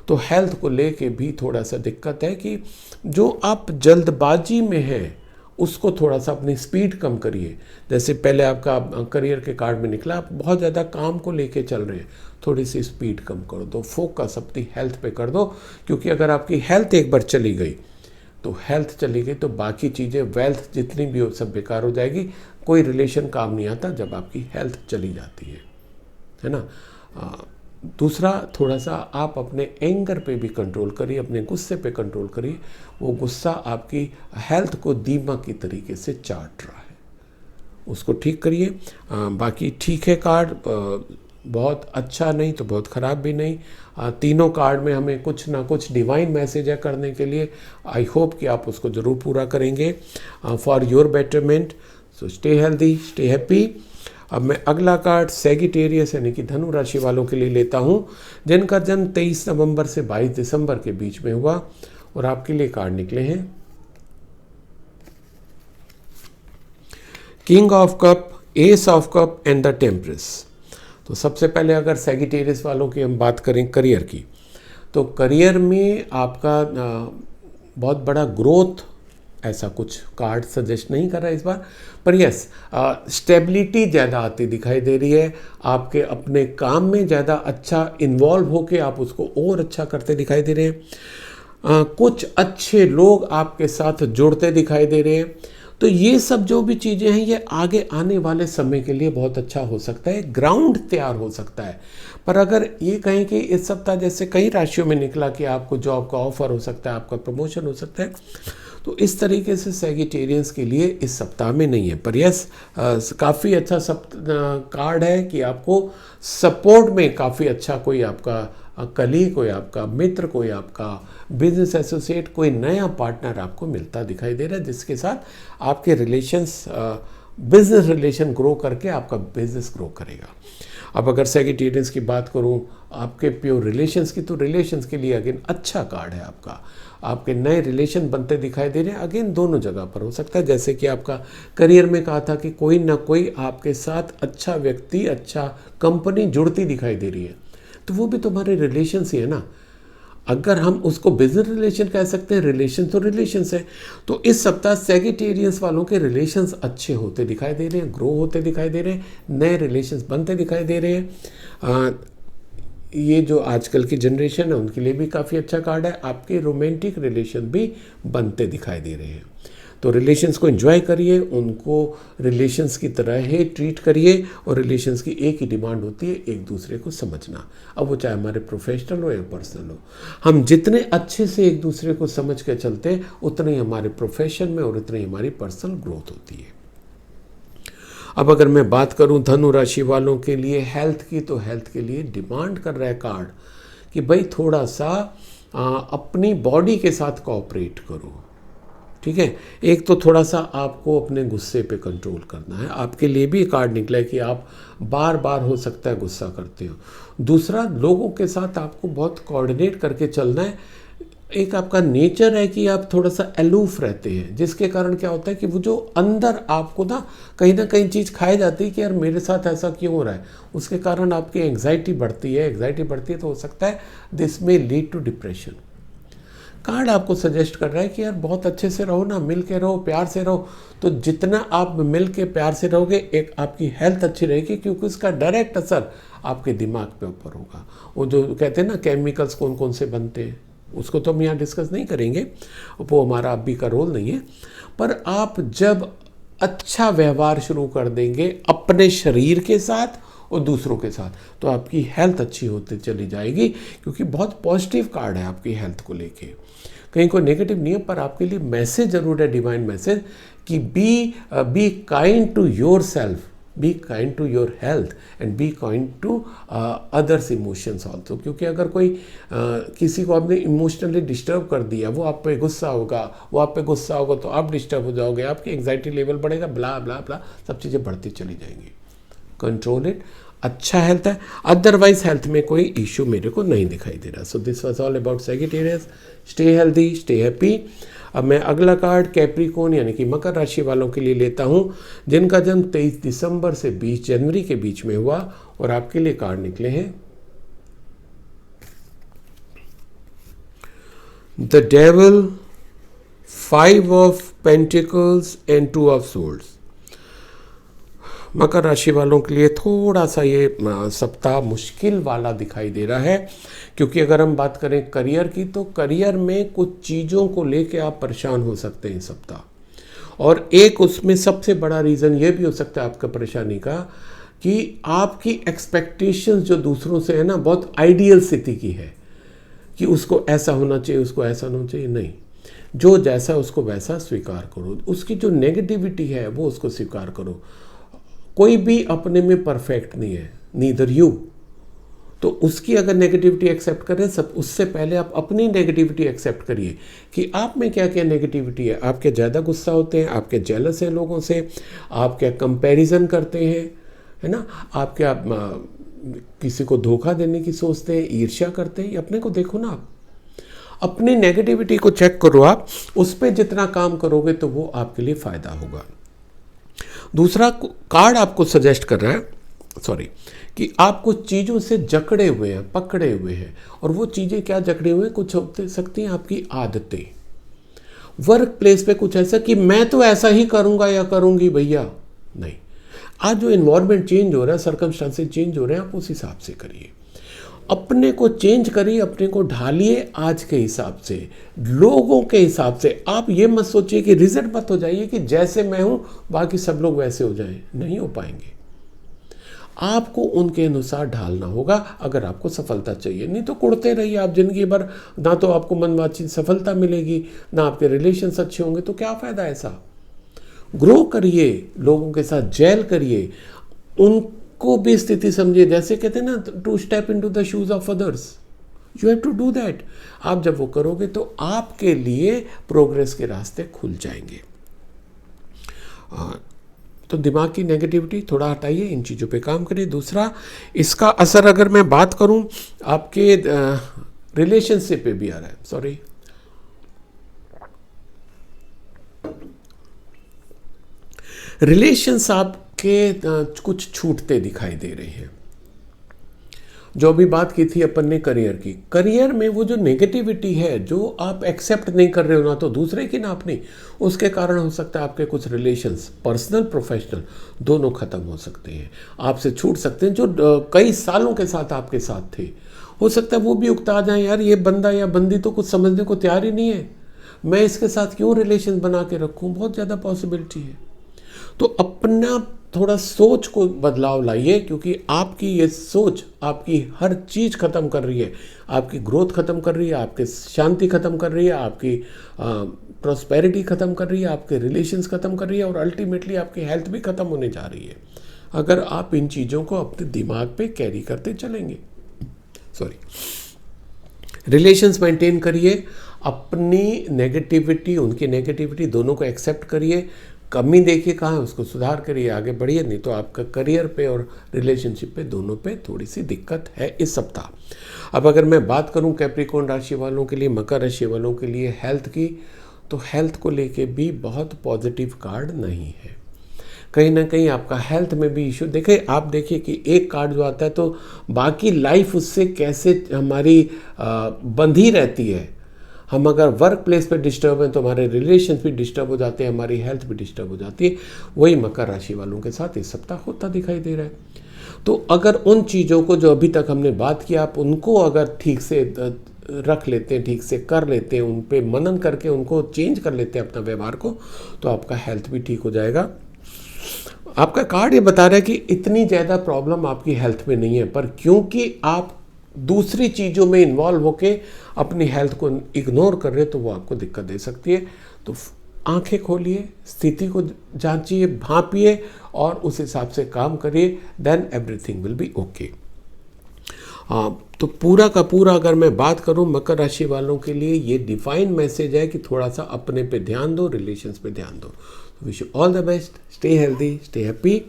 Speaker 1: तो हेल्थ को लेके भी थोड़ा सा दिक्कत है कि जो आप जल्दबाजी में हैं उसको थोड़ा सा अपनी स्पीड कम करिए। जैसे पहले आपका करियर के कार्ड में निकला, आप बहुत ज़्यादा काम को लेके चल रहे हैं, थोड़ी सी स्पीड कम कर दो, फोकस अपनी हेल्थ पे कर दो। क्योंकि अगर आपकी हेल्थ एक बार चली गई तो हेल्थ चली गई तो बाकी चीज़ें, वेल्थ जितनी भी हो, सब बेकार हो जाएगी। कोई रिलेशन काम नहीं आता जब आपकी हेल्थ चली जाती है ना। दूसरा, थोड़ा सा आप अपने एंगर पे भी कंट्रोल करिए, अपने गुस्से पे कंट्रोल करिए। वो गुस्सा आपकी हेल्थ को दीमक की तरीके से चाट रहा है, उसको ठीक करिए। बाकी ठीक है कार्ड, बहुत अच्छा नहीं तो बहुत ख़राब भी नहीं। तीनों कार्ड में हमें कुछ ना कुछ डिवाइन मैसेज है करने के लिए। आई होप कि आप उसको ज़रूर पूरा करेंगे for your betterment. So stay healthy, stay happy. अब मैं अगला कार्ड सैगिटेरियस यानी कि धनु राशि वालों के लिए लेता हूँ, जिनका जन्म 23 नवंबर से 22 दिसंबर के बीच में हुआ, और आपके लिए कार्ड निकले हैं king of cup, ace of cup and the temperance. तो सबसे पहले अगर सैगिटेरियस वालों की हम बात करें करियर की, तो करियर में आपका बहुत बड़ा ग्रोथ ऐसा कुछ कार्ड सजेस्ट नहीं कर रहा है इस बार, पर यस स्टेबिलिटी ज़्यादा आती दिखाई दे रही है। आपके अपने काम में ज़्यादा अच्छा इन्वॉल्व होके आप उसको और अच्छा करते दिखाई दे रहे हैं। कुछ अच्छे लोग आपके साथ जुड़ते दिखाई दे रहे हैं। तो ये सब जो भी चीज़ें हैं ये आगे आने वाले समय के लिए बहुत अच्छा हो सकता है, ग्राउंड तैयार हो सकता है। पर अगर ये कहें कि इस सप्ताह जैसे कई राशियों में निकला कि आपको जॉब का ऑफर हो सकता है, आपका प्रमोशन हो सकता है, तो इस तरीके से सैगिटेरियंस के लिए इस सप्ताह में नहीं है। पर यस काफ़ी अच्छा कार्ड है कि आपको सपोर्ट में काफ़ी अच्छा कोई आपका कलीग, कोई आपका मित्र, कोई आपका बिजनेस एसोसिएट, कोई नया पार्टनर आपको मिलता दिखाई दे रहा है, जिसके साथ आपके रिलेशंस, बिजनेस रिलेशन ग्रो करके आपका बिजनेस ग्रो करेगा। अब अगर सैगिटेरियंस की बात करूं आपके प्योर रिलेशंस की, तो रिलेशंस के लिए अगेन अच्छा कार्ड है आपका। आपके नए रिलेशन बनते दिखाई दे रहे हैं, अगेन दोनों जगह पर हो सकता है। जैसे कि आपका करियर में कहा था कि कोई ना कोई आपके साथ अच्छा व्यक्ति, अच्छा कंपनी जुड़ती दिखाई दे रही है, तो वो भी तुम्हारे रिलेशंस ही है ना। अगर हम उसको बिजनेस रिलेशन कह सकते हैं, रिलेशन तो रिलेशंस है। तो इस सप्ताह सैगिटेरियंस वालों के रिलेशंस अच्छे होते दिखाई दे रहे हैं, ग्रो होते दिखाई दे रहे हैं, नए रिलेशंस बनते दिखाई दे रहे हैं। ये जो आजकल की जनरेशन है उनके लिए भी काफ़ी अच्छा कार्ड है। आपके रोमांटिक रिलेशन भी बनते दिखाई दे रहे हैं। तो रिलेशंस को एंजॉय करिए, उनको रिलेशंस की तरह ही ट्रीट करिए। और रिलेशंस की एक ही डिमांड होती है, एक दूसरे को समझना। अब वो चाहे हमारे प्रोफेशनल हो या पर्सनल हो, हम जितने अच्छे से एक दूसरे को समझ के चलते हैं उतने ही हमारे प्रोफेशन में और उतनी ही हमारी पर्सनल ग्रोथ होती है। अब अगर मैं बात करूं धनु राशि वालों के लिए हेल्थ की, तो हेल्थ के लिए डिमांड कर रहा है कार्ड कि भाई थोड़ा सा अपनी बॉडी के साथ कोऑपरेट करो। ठीक है, एक तो थोड़ा सा आपको अपने गुस्से पे कंट्रोल करना है। आपके लिए भी कार्ड निकला है कि आप बार बार हो सकता है गुस्सा करते हो। दूसरा, लोगों के साथ आपको बहुत कोऑर्डिनेट करके चलना है। एक आपका नेचर है कि आप थोड़ा सा अलूफ रहते हैं, जिसके कारण क्या होता है कि वो जो अंदर आपको ना कहीं चीज़ खाई जाती है कि यार मेरे साथ ऐसा क्यों हो रहा है, उसके कारण आपकी एंग्जाइटी बढ़ती है। एंग्जाइटी बढ़ती है तो हो सकता है दिस में लीड टू डिप्रेशन। कार्ड आपको सजेस्ट कर रहा है कि यार बहुत अच्छे से रहो ना, मिल के रहो, प्यार से रहो। तो जितना आप मिल के प्यार से रहोगे, एक आपकी हेल्थ अच्छी रहेगी, क्योंकि उसका डायरेक्ट असर आपके दिमाग पे ऊपर होगा। वो जो कहते हैं ना केमिकल्स कौन कौन से बनते हैं, उसको तो हम यहाँ डिस्कस नहीं करेंगे, वो हमारा अभी का रोल नहीं है। पर आप जब अच्छा व्यवहार शुरू कर देंगे अपने शरीर के साथ और दूसरों के साथ, तो आपकी हेल्थ अच्छी होती चली जाएगी, क्योंकि बहुत पॉजिटिव कार्ड है आपकी हेल्थ को लेके। कहीं कोई नेगेटिव नहीं है, पर आपके लिए मैसेज जरूर है, डिवाइन मैसेज, कि be kind to yourself, be kind to your health and be kind to others emotions also. क्योंकि अगर कोई किसी को आपने इमोशनली डिस्टर्ब कर दिया, वो आप पे गुस्सा होगा, वो आप पे गुस्सा होगा तो आप डिस्टर्ब हो जाओगे, आपकी एंग्जाइटी लेवल बढ़ेगा, ब्ला ब्ला ब्ला, सब चीज़ें बढ़ती चली जाएंगी। Control it. अच्छा हेल्थ है, अदरवाइज हेल्थ में कोई इशू मेरे को नहीं दिखाई दे रहा। सो this was all about Sagittarius. Stay healthy, stay happy. अब मैं अगला कार्ड कैप्रिकॉर्न यानी कि मकर राशि वालों के लिए लेता हूं, जिनका जन्म 23 दिसंबर से 20 जनवरी के बीच में हुआ। और आपके लिए कार्ड निकले हैं the devil, 5 of pentacles and 2 of swords. मकर राशि वालों के लिए थोड़ा सा ये सप्ताह मुश्किल वाला दिखाई दे रहा है, क्योंकि अगर हम बात करें करियर की, तो करियर में कुछ चीज़ों को लेके आप परेशान हो सकते हैं इस सप्ताह। और एक उसमें सबसे बड़ा रीज़न ये भी हो सकता है आपका परेशानी का, कि आपकी एक्सपेक्टेशंस जो दूसरों से है ना, बहुत आइडियल स्थिति की है कि उसको ऐसा होना चाहिए, उसको ऐसा होना चाहिए। नहीं, जो जैसा उसको वैसा स्वीकार करो। उसकी जो नेगेटिविटी है वो उसको स्वीकार करो। कोई भी अपने में परफेक्ट नहीं है, नीदर यू। तो उसकी अगर नेगेटिविटी एक्सेप्ट करें, सब उससे पहले आप अपनी नेगेटिविटी एक्सेप्ट करिए कि आप में क्या क्या नेगेटिविटी है। आप क्या ज़्यादा गुस्सा होते हैं, आप क्या जेलस हैं लोगों से, आप क्या कंपैरिजन करते हैं, है ना, आप क्या किसी को धोखा देने की सोचते हैं, ईर्ष्या करते हैं। अपने को देखो ना, आप अपनी नेगेटिविटी को चेक करो। आप उस पर जितना काम करोगे तो वो आपके लिए फ़ायदा होगा। दूसरा कार्ड आपको सजेस्ट कर रहा है, कि आप कुछ चीज़ों से जकड़े हुए हैं, पकड़े हुए हैं। और वो चीज़ें क्या जकड़े हुए हैं, कुछ हो सकती हैं आपकी आदतें। वर्क प्लेस पे कुछ ऐसा कि मैं तो ऐसा ही करूँगा या करूँगी भैया, नहीं। आज जो इन्वायरमेंट चेंज हो रहा है, सर्कमस्टांसेस चेंज हो रहे हैं, आप उस हिसाब से करिए। अपने को चेंज करिए, अपने को ढालिए आज के हिसाब से, लोगों के हिसाब से। आप ये मत सोचिए कि रिजल्ट मत हो जाइए कि जैसे मैं हूं बाकी सब लोग वैसे हो जाएं, नहीं हो पाएंगे। आपको उनके अनुसार ढालना होगा अगर आपको सफलता चाहिए। नहीं तो कुड़ते रहिए आप जिंदगी भर, ना तो आपको मनवांछित सफलता मिलेगी, ना आपके रिलेशंस अच्छे होंगे, तो क्या फ़ायदा ऐसा। ग्रो करिए, लोगों के साथ जेल करिए, उनको भी स्थिति समझिए। जैसे कहते हैं ना, to step into the shoes of others, you have to do that. आप जब वो करोगे तो आपके लिए प्रोग्रेस के रास्ते खुल जाएंगे। तो दिमाग की नेगेटिविटी थोड़ा हटाइए, इन चीज़ों पे काम करिए। दूसरा, इसका असर अगर मैं बात करूं आपके रिलेशनशिप पे भी आ रहा है। रिलेशंस आपके कुछ छूटते दिखाई दे रहे हैं। जो भी बात की थी अपन ने करियर की, करियर में वो जो नेगेटिविटी है, जो आप एक्सेप्ट नहीं कर रहे हो, ना तो दूसरे की ना अपनी, उसके कारण हो सकता है आपके कुछ रिलेशंस, पर्सनल प्रोफेशनल, दोनों खत्म हो सकते हैं, आपसे छूट सकते हैं। जो कई सालों के साथ आपके साथ थे, हो सकता है वो भी उकता जाए, यार ये बंदा या बंदी तो कुछ समझने को तैयार ही नहीं है, मैं इसके साथ क्यों रिलेशन बना के रखूं, बहुत ज़्यादा पॉसिबिलिटी है। तो अपना थोड़ा सोच को बदलाव लाइए, क्योंकि आपकी ये सोच आपकी हर चीज़ ख़त्म कर रही है, आपकी ग्रोथ ख़त्म कर रही है, आपकी शांति ख़त्म कर रही है, आपकी प्रॉस्पेरिटी ख़त्म कर रही है, आपके रिलेशंस ख़त्म कर रही है, और अल्टीमेटली आपकी हेल्थ भी ख़त्म होने जा रही है अगर आप इन चीज़ों को अपने दिमाग पे कैरी करते चलेंगे। रिलेशंस मेंटेन करिए, अपनी नेगेटिविटी उनकी नेगेटिविटी दोनों को एक्सेप्ट करिए, कमी देखिए कहाँ है उसको सुधार करिए, आगे बढ़िए, नहीं तो आपका करियर पे और रिलेशनशिप पे दोनों पे थोड़ी सी दिक्कत है इस सप्ताह। अब अगर मैं बात करूं कैप्रिकॉर्न राशि वालों के लिए, मकर राशि वालों के लिए हेल्थ की, तो हेल्थ को लेके भी बहुत पॉजिटिव कार्ड नहीं है। कहीं ना कहीं आपका हेल्थ में भी इशू देखिए कि एक कार्ड जो आता है तो बाकी लाइफ उससे कैसे हमारी बंधी रहती है। हम अगर वर्क प्लेस पे डिस्टर्ब हैं तो हमारे रिलेशन भी डिस्टर्ब हो जाते हैं, हमारी हेल्थ भी डिस्टर्ब हो जाती है। वही मकर राशि वालों के साथ इस सप्ताह होता दिखाई दे रहा है। तो अगर उन चीज़ों को जो अभी तक हमने बात की, आप उनको अगर ठीक से रख लेते हैं, ठीक से कर लेते हैं, उन पे मनन करके उनको चेंज कर लेते हैं अपना व्यवहार को, तो आपका हेल्थ भी ठीक हो जाएगा। आपका कार्ड ये बता रहा है कि इतनी ज़्यादा प्रॉब्लम आपकी हेल्थ में नहीं है, पर क्योंकि आप दूसरी चीज़ों में इन्वॉल्व होके अपनी हेल्थ को इग्नोर कर रहे, तो वो आपको दिक्कत दे सकती है। तो आंखें खोलिए, स्थिति को जांचिए, भांपिए और उस हिसाब से काम करिए, then everything will be okay. तो पूरा का पूरा अगर मैं बात करूं मकर राशि वालों के लिए, ये डिवाइन मैसेज है कि थोड़ा सा अपने पे ध्यान दो, रिलेशंस पे ध्यान दो। Wish you all the best, stay healthy, stay happy.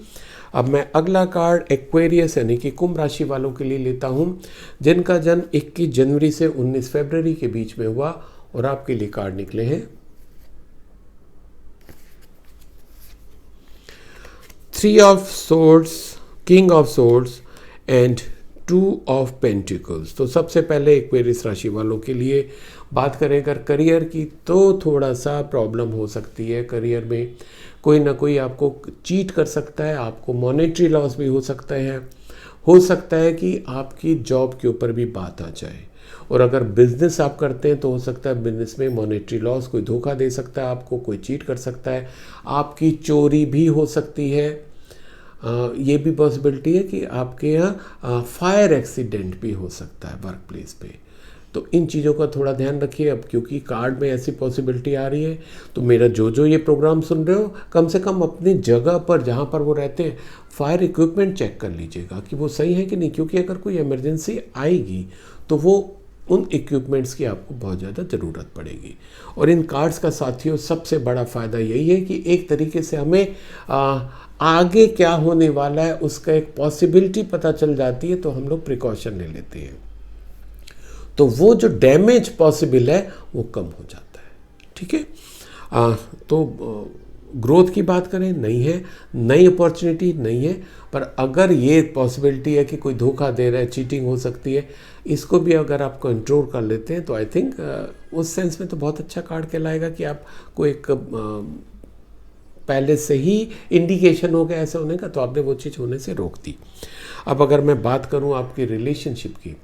Speaker 1: अब मैं अगला कार्ड एक्वेरियस यानी कि कुंभ राशि वालों के लिए लेता हूं, जिनका जन्म 21 जनवरी से 19 फरवरी के बीच में हुआ, और आपके लिए कार्ड निकले हैं 3 of swords, king of swords and 2 of pentacles. तो सबसे पहले एक्वेरियस राशि वालों के लिए बात करें अगर करियर की, तो थोड़ा सा प्रॉब्लम हो सकती है। करियर में कोई ना कोई आपको चीट कर सकता है, आपको मॉनेटरी लॉस भी हो सकता है कि आपकी जॉब के ऊपर भी बात आ जाए। और अगर बिजनेस आप करते हैं तो हो सकता है बिजनेस में मॉनेटरी लॉस, कोई धोखा दे सकता है आपको, कोई चीट कर सकता है, आपकी चोरी भी हो सकती है। ये भी पॉसिबिलिटी है कि आपके यहाँ फायर एक्सीडेंट भी हो सकता है वर्क प्लेस पे। तो इन चीज़ों का थोड़ा ध्यान रखिए। अब क्योंकि कार्ड में ऐसी पॉसिबिलिटी आ रही है, तो मेरा जो ये प्रोग्राम सुन रहे हो, कम से कम अपनी जगह पर जहाँ पर वो रहते हैं फायर इक्विपमेंट चेक कर लीजिएगा कि वो सही है कि नहीं, क्योंकि अगर कोई इमरजेंसी आएगी तो वो उन इक्विपमेंट्स की आपको बहुत ज़्यादा ज़रूरत पड़ेगी। और इन कार्ड्स का साथियों सबसे बड़ा फ़ायदा यही है कि एक तरीके से हमें आगे क्या होने वाला है उसका एक पॉसिबिलिटी पता चल जाती है, तो हम लोग प्रिकॉशन ले लेते हैं, तो वो जो डैमेज पॉसिबल है वो कम हो जाता है। ठीक है, तो ग्रोथ की बात करें, नहीं है, नई अपॉर्चुनिटी नहीं है, पर अगर ये पॉसिबिलिटी है कि कोई धोखा दे रहा है, चीटिंग हो सकती है, इसको भी अगर आप कंट्रोल कर लेते हैं तो आई थिंक उस सेंस में तो बहुत अच्छा कार्ड कहलाएगा कि आपको एक पहले से ही इंडिकेशन हो गया ऐसा होने का, तो आपने वो चीज़ होने से रोक दी। अब अगर मैं बात करूं आपकी रिलेशनशिप की,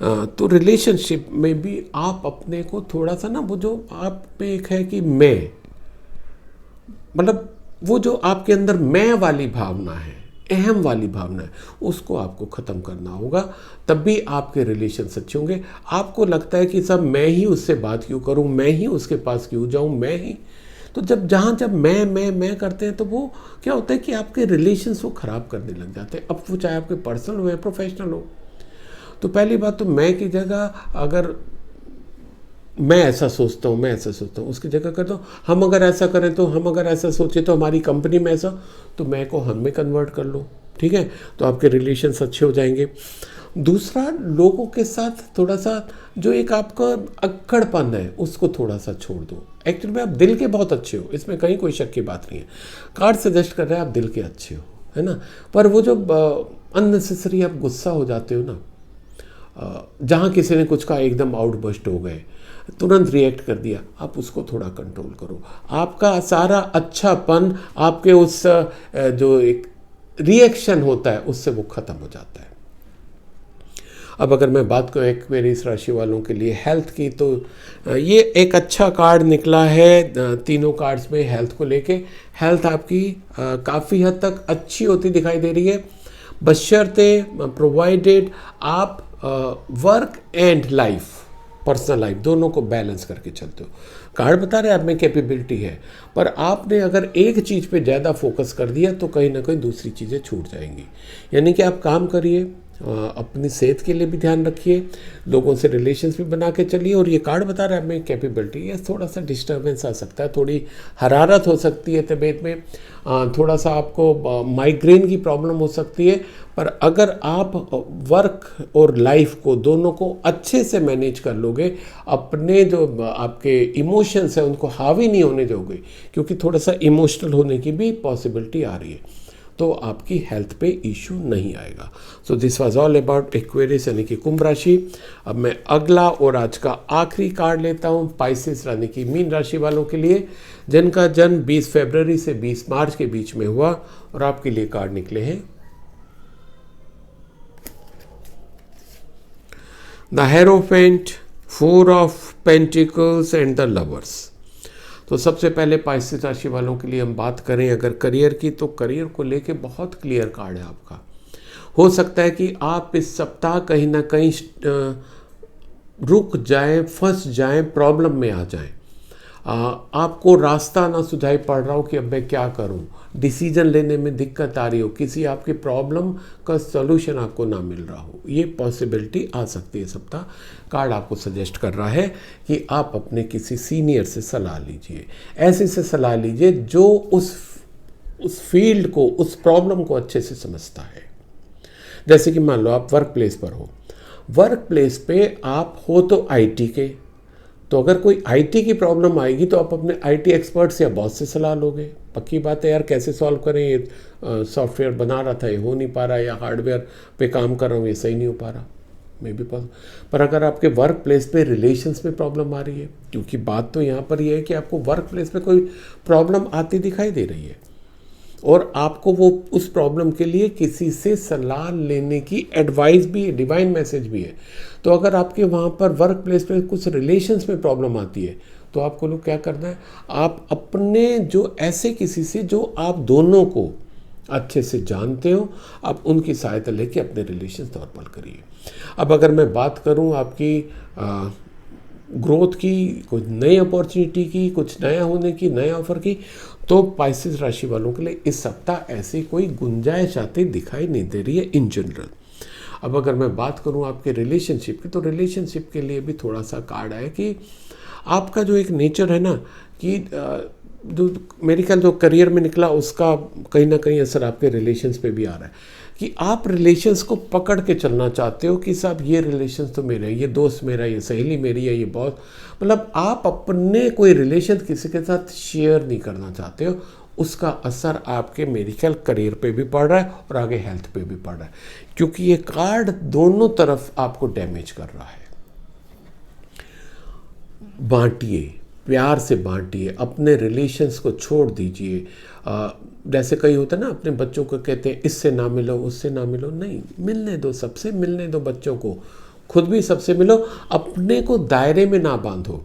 Speaker 1: तो रिलेशनशिप में भी आप अपने को थोड़ा सा ना, वो जो आप पे एक है कि मैं, मतलब वो जो आपके अंदर मैं वाली भावना है, अहम वाली भावना है, उसको आपको ख़त्म करना होगा, तब भी आपके रिलेशन अच्छे होंगे। आपको लगता है कि सब मैं ही उससे बात क्यों करूं, मैं ही उसके पास क्यों जाऊं, मैं ही, तो जब मैं करते हैं तो वो क्या होता है कि आपके रिलेशंस वो ख़राब करने लग जाते हैं। अब वो चाहे आपके पर्सनल हो या प्रोफेशनल हो। तो पहली बात तो मैं की जगह अगर मैं ऐसा सोचता हूँ उसकी जगह कर दो हम अगर ऐसा करें, तो हम अगर ऐसा सोचे तो हमारी कंपनी में ऐसा, तो मैं को हम में कन्वर्ट कर लो। ठीक है, तो आपके रिलेशंस अच्छे हो जाएंगे। दूसरा, लोगों के साथ थोड़ा सा जो एक आपका अक्कड़पन है उसको थोड़ा सा छोड़ दो। एक्चुअली में आप दिल के बहुत अच्छे हो, इसमें कहीं कोई शक की बात नहीं है। कार्ड सजेस्ट कर रहे हैं आप दिल के अच्छे हो, है ना, पर वो जो अननेसेसरी आप गुस्सा हो जाते हो ना, जहाँ किसी ने कुछ कहा एकदम आउटबर्स्ट हो गए, तुरंत रिएक्ट कर दिया, आप उसको थोड़ा कंट्रोल करो। आपका सारा अच्छापन आपके उस जो एक रिएक्शन होता है उससे वो ख़त्म हो जाता है। अब अगर मैं बात करूँ एक्वेरियस राशि वालों के लिए हेल्थ की, तो ये एक अच्छा कार्ड निकला है। तीनों कार्ड्स में हेल्थ को लेके, हेल्थ आपकी काफ़ी हद तक अच्छी होती दिखाई दे रही है, बशर्ते प्रोवाइडेड आप work and life, personal life दोनों को बैलेंस करके चलते हो। कार्ड बता रहे हैं आप में कैपेबिलिटी है, पर आपने अगर एक चीज़ पे ज़्यादा फोकस कर दिया तो कहीं ना कहीं दूसरी चीज़ें छूट जाएंगी। यानी कि आप काम करिए, अपनी सेहत के लिए भी ध्यान रखिए, लोगों से रिलेशंस भी बना के चलिए। और ये कार्ड बता रहा है हमें कैपेबिलिटी, ये थोड़ा सा डिस्टर्बेंस आ सकता है, थोड़ी हरारत हो सकती है तबीयत में, थोड़ा सा आपको माइग्रेन की प्रॉब्लम हो सकती है। पर अगर आप वर्क और लाइफ को दोनों को अच्छे से मैनेज कर लोगे, अपने जो आपके इमोशंस हैं उनको हावी नहीं होने दोगे, क्योंकि थोड़ा सा इमोशनल होने की भी पॉसिबिलिटी आ रही है, तो आपकी हेल्थ पे इशू नहीं आएगा। सो this was all about Aquarius यानी कि कुंभ राशि। अब मैं अगला और आज का आखिरी कार्ड लेता हूँ पाइसेस यानी कि मीन राशि वालों के लिए, जिनका जन्म 20 फरवरी से 20 मार्च के बीच में हुआ। और आपके लिए कार्ड निकले हैं the hierophant, 4 of pentacles and the lovers. तो सबसे पहले पाइसेस राशि वालों के लिए हम बात करें अगर करियर की, तो करियर को लेके बहुत क्लियर कार्ड है आपका। हो सकता है कि आप इस सप्ताह कहीं ना कहीं रुक जाएं, फंस जाएं, प्रॉब्लम में आ जाएं, आपको रास्ता ना सुझाई पड़ रहा हो कि अब मैं क्या करूं, डिसीजन लेने में दिक्कत आ रही हो, किसी आपकी प्रॉब्लम का सॉल्यूशन आपको ना मिल रहा हो, ये पॉसिबिलिटी आ सकती है सप्ताह। कार्ड आपको सजेस्ट कर रहा है कि आप अपने किसी सीनियर से सलाह लीजिए, ऐसे से सलाह लीजिए जो उस फील्ड को, उस प्रॉब्लम को अच्छे से समझता है। जैसे कि मान लो आप वर्क प्लेस पर हो, वर्क प्लेस पे आप हो तो आईटी के, तो अगर कोई आईटी की प्रॉब्लम आएगी तो आप अपने आईटी एक्सपर्ट या बॉस से सलाह लोगे। पक्की बात है यार, कैसे सॉल्व करें, ये सॉफ्टवेयर बना रहा था ये हो नहीं पा रहा, या हार्डवेयर पे काम कर रहा हूँ ये सही नहीं हो पा रहा, मे बी पॉसिबल। पर अगर आपके वर्क प्लेस पे रिलेशंस में प्रॉब्लम आ रही है, क्योंकि बात तो यहाँ पर ये है कि आपको वर्क प्लेस पे कोई प्रॉब्लम आती दिखाई दे रही है और आपको वो उस प्रॉब्लम के लिए किसी से सलाह लेने की एडवाइस भी है, डिवाइन मैसेज भी है। तो अगर आपके वहाँ पर वर्क प्लेस पे कुछ रिलेशंस में प्रॉब्लम आती है, तो आपको लोग क्या करना है, आप अपने जो ऐसे किसी से जो आप दोनों को अच्छे से जानते हो, आप उनकी सहायता लेके अपने रिलेशंस नॉर्मल करिए। अब अगर मैं बात करूँ आपकी ग्रोथ की, कुछ नई अपॉर्चुनिटी की, कुछ नया होने की, नया ऑफर की, तो पाइसेस राशि वालों के लिए इस सप्ताह ऐसी कोई गुंजाइश आती दिखाई नहीं दे रही है इन जनरल। अब अगर मैं बात करूं आपके रिलेशनशिप की, तो रिलेशनशिप के लिए भी थोड़ा सा कार्ड है कि आपका जो एक नेचर है ना, कि जो मेरे ख्याल जो करियर में निकला उसका कहीं ना कहीं असर आपके रिलेशंस पे भी आ रहा है, कि आप रिलेशंस को पकड़ के चलना चाहते हो कि साहब ये रिलेशंस तो मेरे हैं, ये दोस्त मेरा, ये सहेली मेरी है, ये बहुत, मतलब आप अपने कोई रिलेशन किसी के साथ शेयर नहीं करना चाहते हो। उसका असर आपके मेडिकल करियर पे भी पड़ रहा है और आगे हेल्थ पे भी पड़ रहा है, क्योंकि ये कार्ड दोनों तरफ आपको डैमेज कर रहा है। बांटिए, प्यार से बांटिए, अपने रिलेशंस को छोड़ दीजिए। जैसे कई होता है ना, अपने बच्चों को कहते हैं इससे ना मिलो, उससे ना मिलो, नहीं, मिलने दो, सबसे मिलने दो बच्चों को, खुद भी सबसे मिलो, अपने को दायरे में ना बांधो।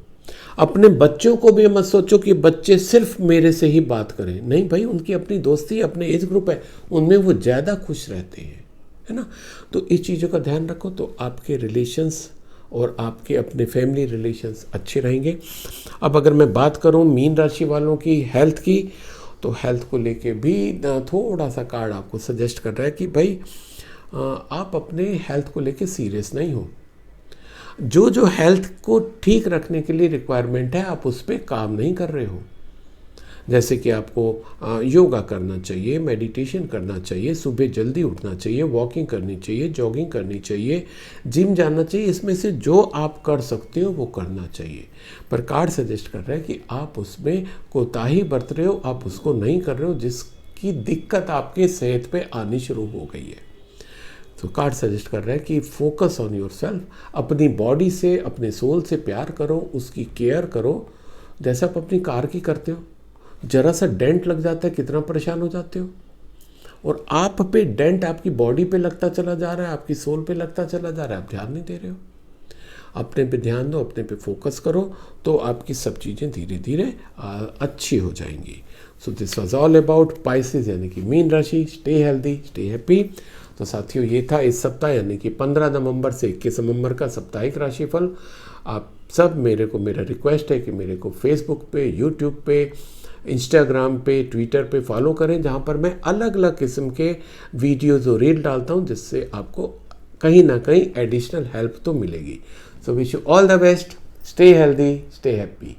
Speaker 1: अपने बच्चों को भी मत सोचो कि बच्चे सिर्फ मेरे से ही बात करें, नहीं भाई, उनकी अपनी दोस्ती, अपने एज ग्रुप है, उनमें वो ज़्यादा खुश रहते हैं, है ना। तो इस चीज़ों का ध्यान रखो, तो आपके रिलेशंस और आपके अपने फैमिली रिलेशंस अच्छे रहेंगे। अब अगर मैं बात करूं मीन राशि वालों की हेल्थ की, तो हेल्थ को लेके भी थोड़ा सा कार्ड आपको सजेस्ट कर रहा है कि भाई आप अपने हेल्थ को लेके सीरियस नहीं हो। जो हेल्थ को ठीक रखने के लिए रिक्वायरमेंट है, आप उस पर काम नहीं कर रहे हो। जैसे कि आपको योगा करना चाहिए, मेडिटेशन करना चाहिए, सुबह जल्दी उठना चाहिए, वॉकिंग करनी चाहिए, जॉगिंग करनी चाहिए, जिम जाना चाहिए, इसमें से जो आप कर सकते हो वो करना चाहिए। पर कार्ड सजेस्ट कर रहा है कि आप उसमें कोताही बरत रहे हो, आप उसको नहीं कर रहे हो, जिसकी दिक्कत आपके सेहत पे आनी शुरू हो गई है। तो कार्ड सजेस्ट कर रहा है कि फोकस ऑन योर सेल्फ, अपनी बॉडी से, अपने सोल से प्यार करो, उसकी केयर करो, जैसा आप अपनी कार की करते हो। जरा सा डेंट लग जाता है कितना परेशान हो जाते हो, और आप पे डेंट आपकी बॉडी पे लगता चला जा रहा है, आपकी सोल पे लगता चला जा रहा है, आप ध्यान नहीं दे रहे हो। अपने पे ध्यान दो, अपने पे फोकस करो, तो आपकी सब चीज़ें धीरे धीरे अच्छी हो जाएंगी। सो this was all about Pisces यानी कि मीन राशि। Stay healthy, stay happy. तो साथियों ये था इस सप्ताह यानी कि 15 नवंबर से 21 नवंबर का साप्ताहिक राशिफल। आप सब मेरा रिक्वेस्ट है कि मेरे को फेसबुक पे, यूट्यूब पे, इंस्टाग्राम पे, ट्विटर पे फॉलो करें, जहाँ पर मैं अलग अलग किस्म के वीडियोज़ और रील डालता हूँ, जिससे आपको कहीं ना कहीं एडिशनल हेल्प तो मिलेगी। So wish you all the best, stay healthy, stay happy.